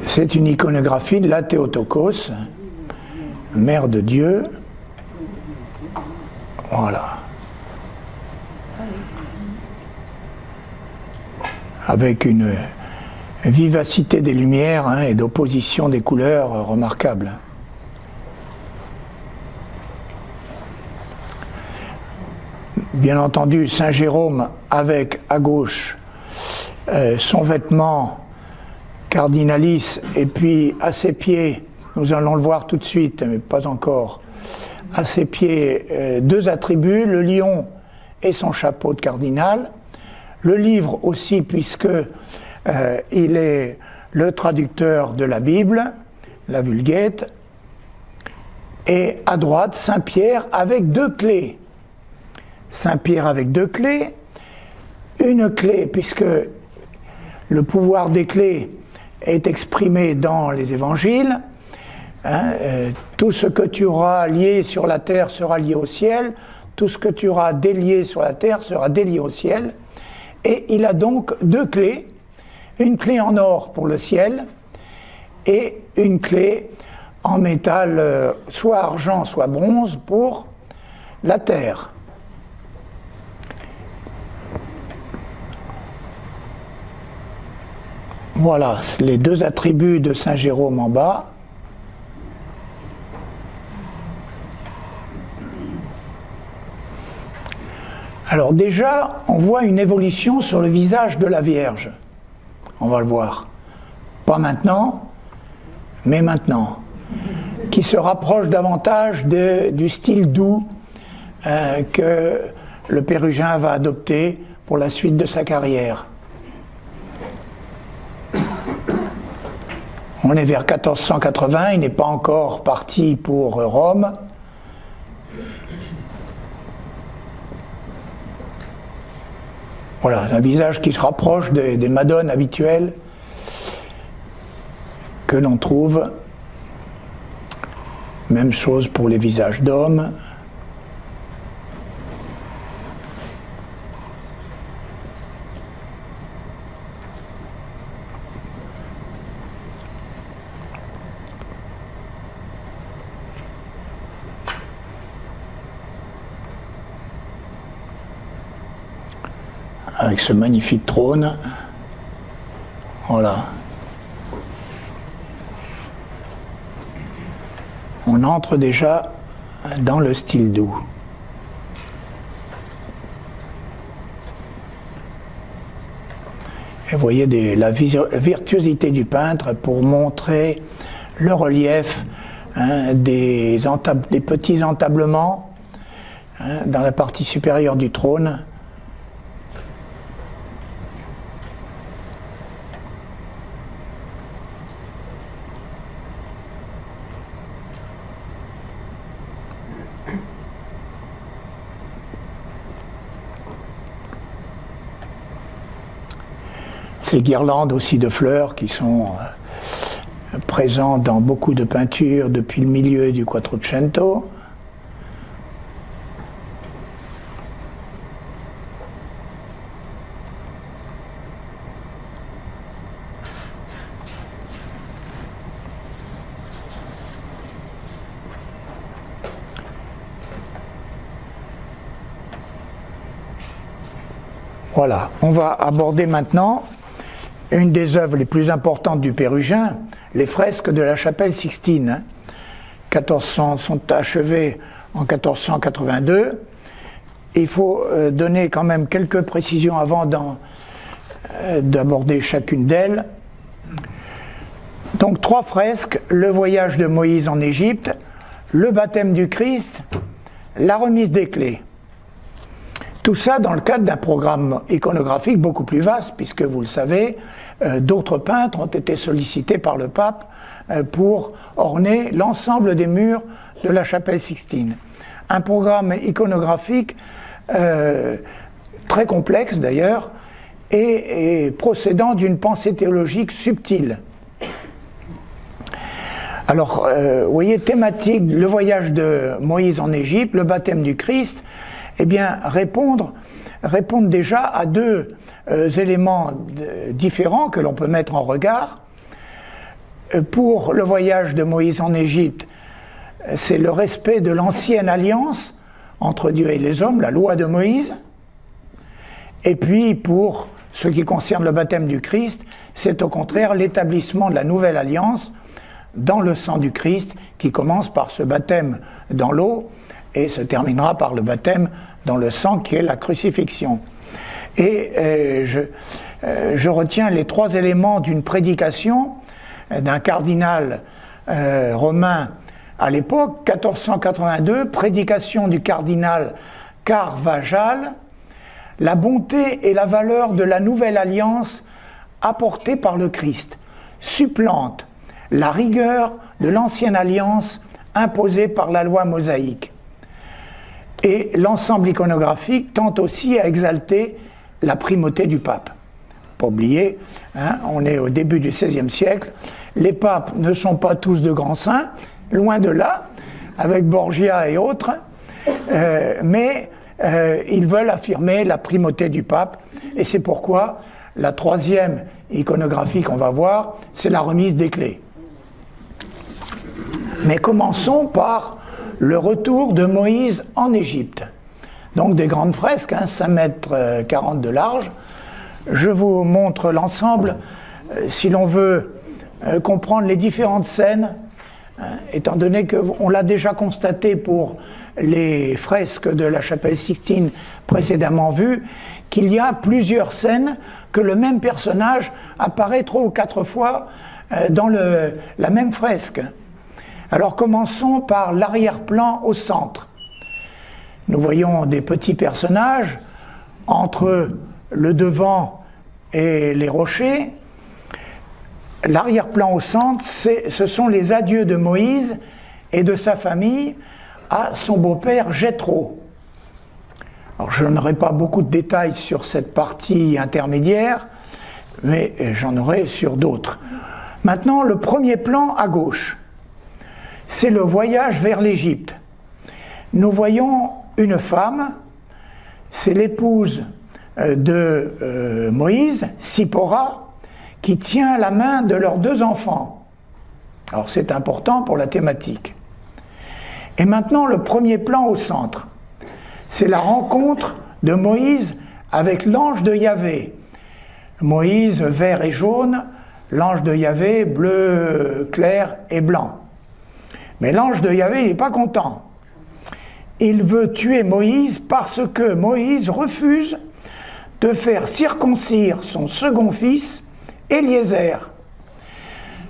C'est une iconographie de la Théotokos, Mère de Dieu. Voilà. Avec une vivacité des lumières, hein, et d'opposition des couleurs remarquable. Bien entendu, Saint Jérôme avec à gauche son vêtement cardinalis, et puis à ses pieds, nous allons le voir tout de suite, mais pas encore, à ses pieds deux attributs, le lion et son chapeau de cardinal, le livre aussi puisque il est le traducteur de la Bible, la Vulgate, et à droite Saint Pierre avec deux clés. Saint Pierre avec deux clés, une clé puisque le pouvoir des clés est exprimé dans les évangiles, hein, tout ce que tu auras lié sur la terre sera lié au ciel, tout ce que tu auras délié sur la terre sera délié au ciel, et il a donc deux clés, une clé en or pour le ciel et une clé en métal, soit argent soit bronze, pour la terre. Voilà les deux attributs de Saint Jérôme en bas. Alors déjà, on voit une évolution sur le visage de la Vierge. On va le voir. Pas maintenant, mais maintenant. Qui se rapproche davantage du style doux que le Pérugin va adopter pour la suite de sa carrière. On est vers 1480, il n'est pas encore parti pour Rome. Voilà, un visage qui se rapproche des madones habituelles que l'on trouve. Même chose pour les visages d'hommes. Avec ce magnifique trône. Voilà. On entre déjà dans le style doux. Et vous voyez la virtuosité du peintre pour montrer le relief, hein, des petits entablements, hein, dans la partie supérieure du trône. ces guirlandes aussi de fleurs qui sont présentes dans beaucoup de peintures depuis le milieu du Quattrocento. Voilà, on va aborder maintenant une des œuvres les plus importantes du Pérugin, les fresques de la chapelle Sixtine. 1400 sont achevées en 1482. Il faut donner quand même quelques précisions avant d'aborder chacune d'elles. Donc 3 fresques, le voyage de Moïse en Égypte, le baptême du Christ, la remise des clés. Tout ça dans le cadre d'un programme iconographique beaucoup plus vaste, puisque vous le savez, d'autres peintres ont été sollicités par le pape pour orner l'ensemble des murs de la chapelle Sixtine. Un programme iconographique très complexe d'ailleurs, et procédant d'une pensée théologique subtile. Alors, vous voyez, thématique, le voyage de Moïse en Égypte, le baptême du Christ, eh bien, répondre déjà à 2 éléments différents que l'on peut mettre en regard. Pour le voyage de Moïse en Égypte, c'est le respect de l'ancienne alliance entre Dieu et les hommes, la loi de Moïse. Et puis, pour ce qui concerne le baptême du Christ, c'est au contraire l'établissement de la nouvelle alliance dans le sang du Christ, qui commence par ce baptême dans l'eau et se terminera par le baptême dans le sang qui est la crucifixion. Et je retiens les 3 éléments d'une prédication d'un cardinal romain à l'époque, 1482, prédication du cardinal Carvajal, la bonté et la valeur de la nouvelle alliance apportée par le Christ supplante la rigueur de l'ancienne alliance imposée par la loi mosaïque. Et l'ensemble iconographique tente aussi à exalter la primauté du pape. Pas oublier, on est au début du XVIe siècle, les papes ne sont pas tous de grands saints, loin de là, avec Borgia et autres, mais ils veulent affirmer la primauté du pape, et c'est pourquoi la 3e iconographie qu'on va voir, c'est la remise des clés. Mais commençons par le retour de Moïse en Égypte. Donc des grandes fresques, 5 mètres 40 de large. Je vous montre l'ensemble, si l'on veut comprendre les différentes scènes, étant donné qu'on l'a déjà constaté pour les fresques de la chapelle Sixtine précédemment vues, qu'il y a plusieurs scènes que le même personnage apparaît 3 ou 4 fois dans la même fresque. Alors commençons par l'arrière-plan au centre. Nous voyons des petits personnages entre le devant et les rochers. L'arrière-plan au centre, ce sont les adieux de Moïse et de sa famille à son beau-père Jéthro. Alors je n'aurai pas beaucoup de détails sur cette partie intermédiaire, mais j'en aurai sur d'autres. Maintenant, le premier plan à gauche, c'est le voyage vers l'Égypte. Nous voyons une femme, c'est l'épouse de Moïse, Sipora, qui tient la main de leurs 2 enfants. Alors c'est important pour la thématique. Et maintenant, le premier plan au centre, c'est la rencontre de Moïse avec l'ange de Yahvé. Moïse vert et jaune, l'ange de Yahvé bleu clair et blanc. Mais l'ange de Yahvé, il n'est pas content. Il veut tuer Moïse parce que Moïse refuse de faire circoncire son second fils, Éliézer.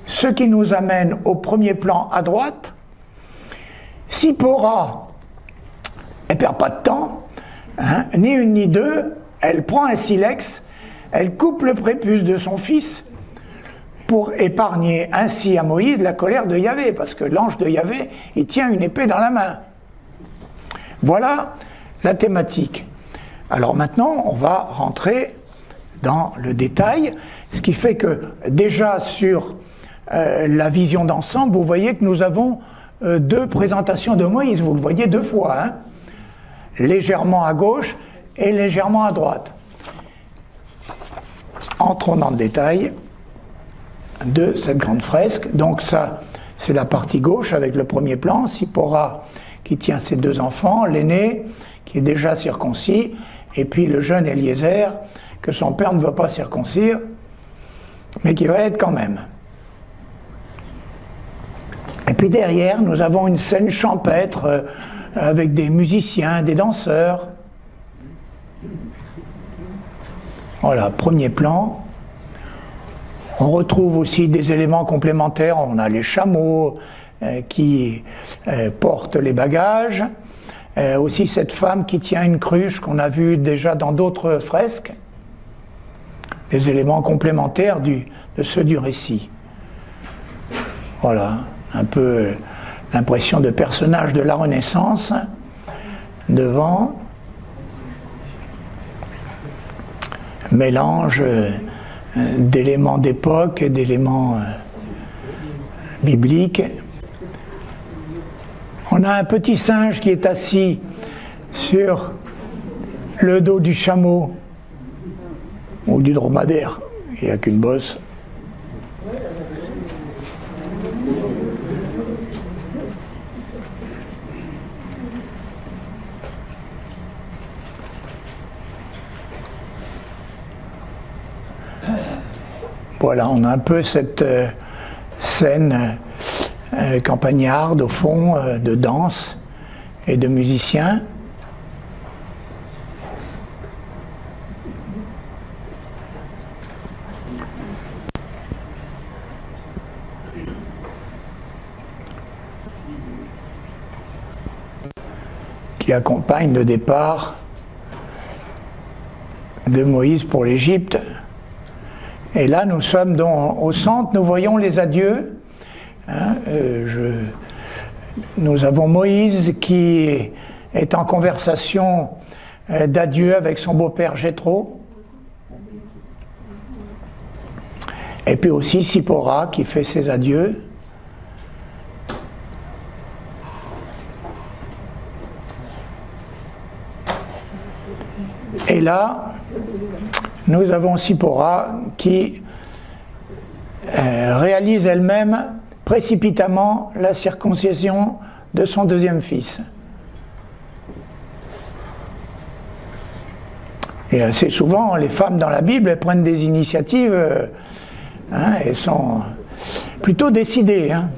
Ce qui nous amène au premier plan à droite. Sipora, elle ne perd pas de temps, ni une ni deux, elle prend un silex, elle coupe le prépuce de son fils pour épargner ainsi à Moïse la colère de Yahvé, parce que l'ange de Yahvé, il tient une épée dans la main. Voilà la thématique. Alors maintenant, on va rentrer dans le détail, ce qui fait que déjà sur la vision d'ensemble, vous voyez que nous avons deux présentations de Moïse, vous le voyez deux fois, hein, légèrement à gauche et légèrement à droite. Entrons dans le détail de cette grande fresque. Donc ça, c'est la partie gauche avec le premier plan, Sipora qui tient ses deux enfants, l'aîné qui est déjà circoncis, et puis le jeune Eliezer que son père ne veut pas circoncire, mais qui va être quand même. Et puis derrière, nous avons une scène champêtre avec des musiciens, des danseurs. Voilà, premier plan. On retrouve aussi des éléments complémentaires. On a les chameaux qui portent les bagages. Aussi cette femme qui tient une cruche qu'on a vue déjà dans d'autres fresques. Des éléments complémentaires de ceux du récit. Voilà, un peu l'impression de personnages de la Renaissance devant. Mélange d'éléments d'époque et d'éléments bibliques. On a un petit singe qui est assis sur le dos du chameau ou du dromadaire. Il n'y a qu'une bosse. Voilà, on a un peu cette scène campagnarde au fond, de danse et de musiciens. Qui accompagne le départ de Moïse pour l'Égypte. Et là, nous sommes au centre, nous voyons les adieux. Hein, nous avons Moïse qui est en conversation d'adieu avec son beau-père Jéthro. Et puis aussi Sipora qui fait ses adieux. Et là, nous avons Sipora qui réalise elle-même précipitamment la circoncision de son deuxième fils. Et assez souvent, les femmes dans la Bible, elles prennent des initiatives, elles sont plutôt décidées. Hein.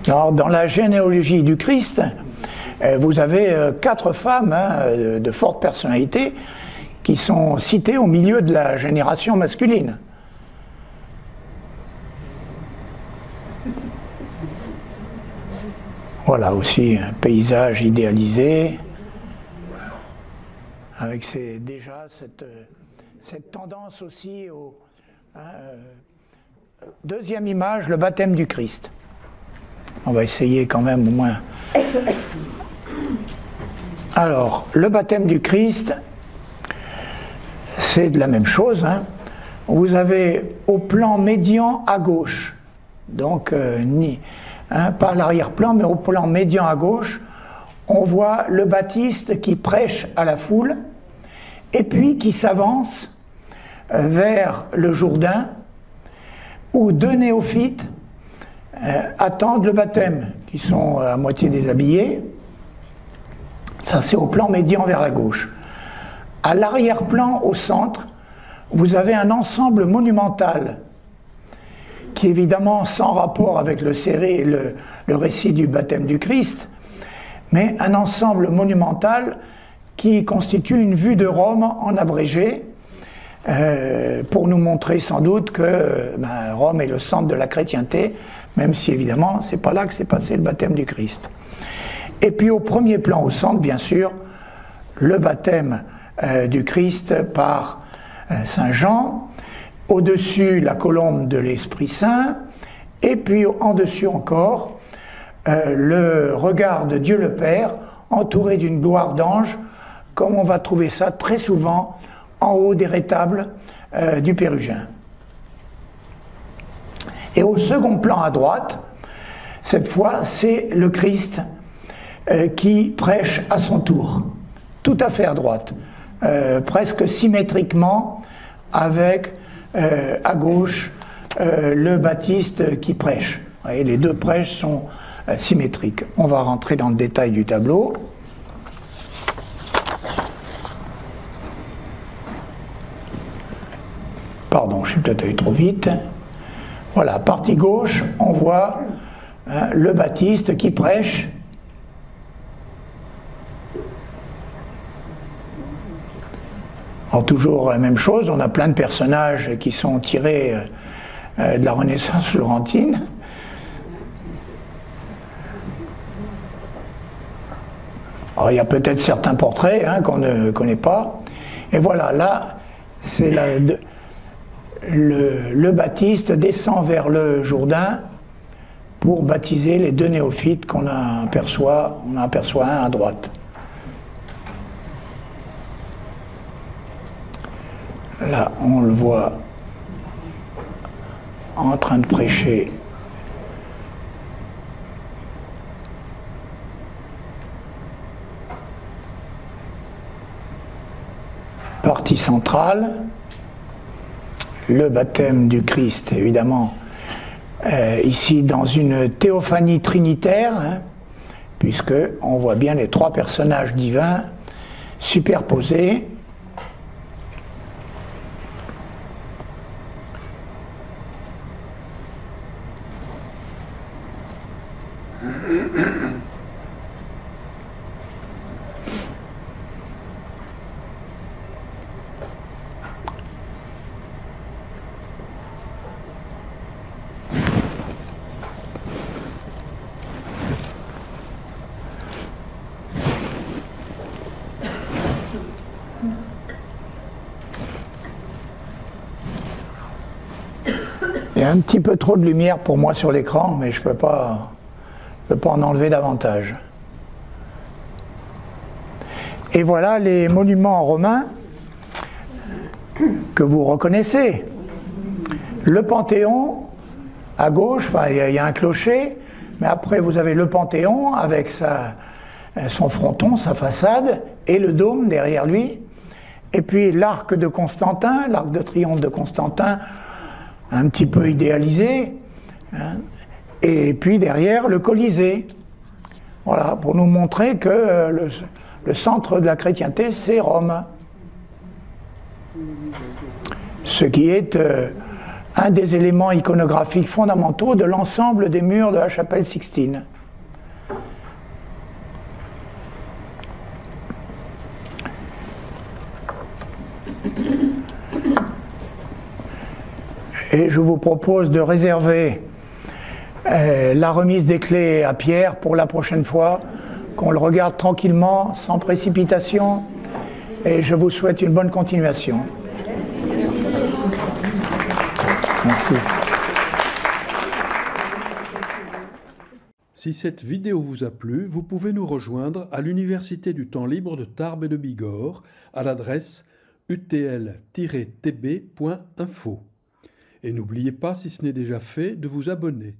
Alors, dans la généalogie du Christ, vous avez 4 femmes de forte personnalité qui sont citées au milieu de la génération masculine. Voilà aussi un paysage idéalisé, avec déjà cette tendance aussi au deuxième image, le baptême du Christ. On va essayer quand même au moins. Alors, le baptême du Christ, c'est de la même chose. Hein. Vous avez au plan médian à gauche, donc pas l'arrière-plan, mais au plan médian à gauche, on voit le Baptiste qui prêche à la foule, et puis qui s'avance vers le Jourdain, où 2 néophytes attendent le baptême, qui sont à moitié déshabillés. Ça, c'est au plan médian vers la gauche. À l'arrière-plan, au centre, vous avez un ensemble monumental qui est évidemment sans rapport avec le récit du baptême du Christ, mais un ensemble monumental qui constitue une vue de Rome en abrégé, pour nous montrer sans doute que Rome est le centre de la chrétienté, même si évidemment c'est pas là que s'est passé le baptême du Christ. Et puis au premier plan, au centre bien sûr, le baptême du Christ par Saint Jean, au-dessus la colombe de l'Esprit Saint, et puis en dessus encore le regard de Dieu le Père entouré d'une gloire d'ange, comme on va trouver ça très souvent en haut des rétables du Pérugin. Et au second plan à droite, cette fois, c'est le Christ qui prêche à son tour, tout à fait à droite, presque symétriquement avec à gauche le Baptiste qui prêche. Vous voyez, les deux prêches sont symétriques. On va rentrer dans le détail du tableau. Pardon, je suis peut-être allé trop vite. Voilà, partie gauche, on voit le Baptiste qui prêche. Alors, toujours la même chose, on a plein de personnages qui sont tirés de la Renaissance florentine. Alors, il y a peut-être certains portraits qu'on ne connaît pas. Et voilà, là, c'est le Baptiste descend vers le Jourdain pour baptiser les deux néophytes qu'on aperçoit. On en aperçoit un à droite. Là, on le voit en train de prêcher. Partie centrale, le baptême du Christ, évidemment, ici dans une théophanie trinitaire, puisque on voit bien les trois personnages divins superposés. Il y a un petit peu trop de lumière pour moi sur l'écran, mais je peux pas en enlever davantage. Et voilà les monuments romains que vous reconnaissez. Le Panthéon, à gauche, il y a un clocher, mais après vous avez le Panthéon avec son fronton, sa façade, et le dôme derrière lui. Et puis l'arc de Constantin, l'arc de triomphe de Constantin, un petit peu idéalisé, et puis derrière le Colisée. Voilà, pour nous montrer que le centre de la chrétienté, c'est Rome. Ce qui est un des éléments iconographiques fondamentaux de l'ensemble des murs de la chapelle Sixtine. Et je vous propose de réserver la remise des clés à Pierre pour la prochaine fois, qu'on le regarde tranquillement, sans précipitation, et je vous souhaite une bonne continuation. Merci. Si cette vidéo vous a plu, vous pouvez nous rejoindre à l'Université du Temps Libre de Tarbes et de Bigorre à l'adresse utl-tb.info. Et n'oubliez pas, si ce n'est déjà fait, de vous abonner.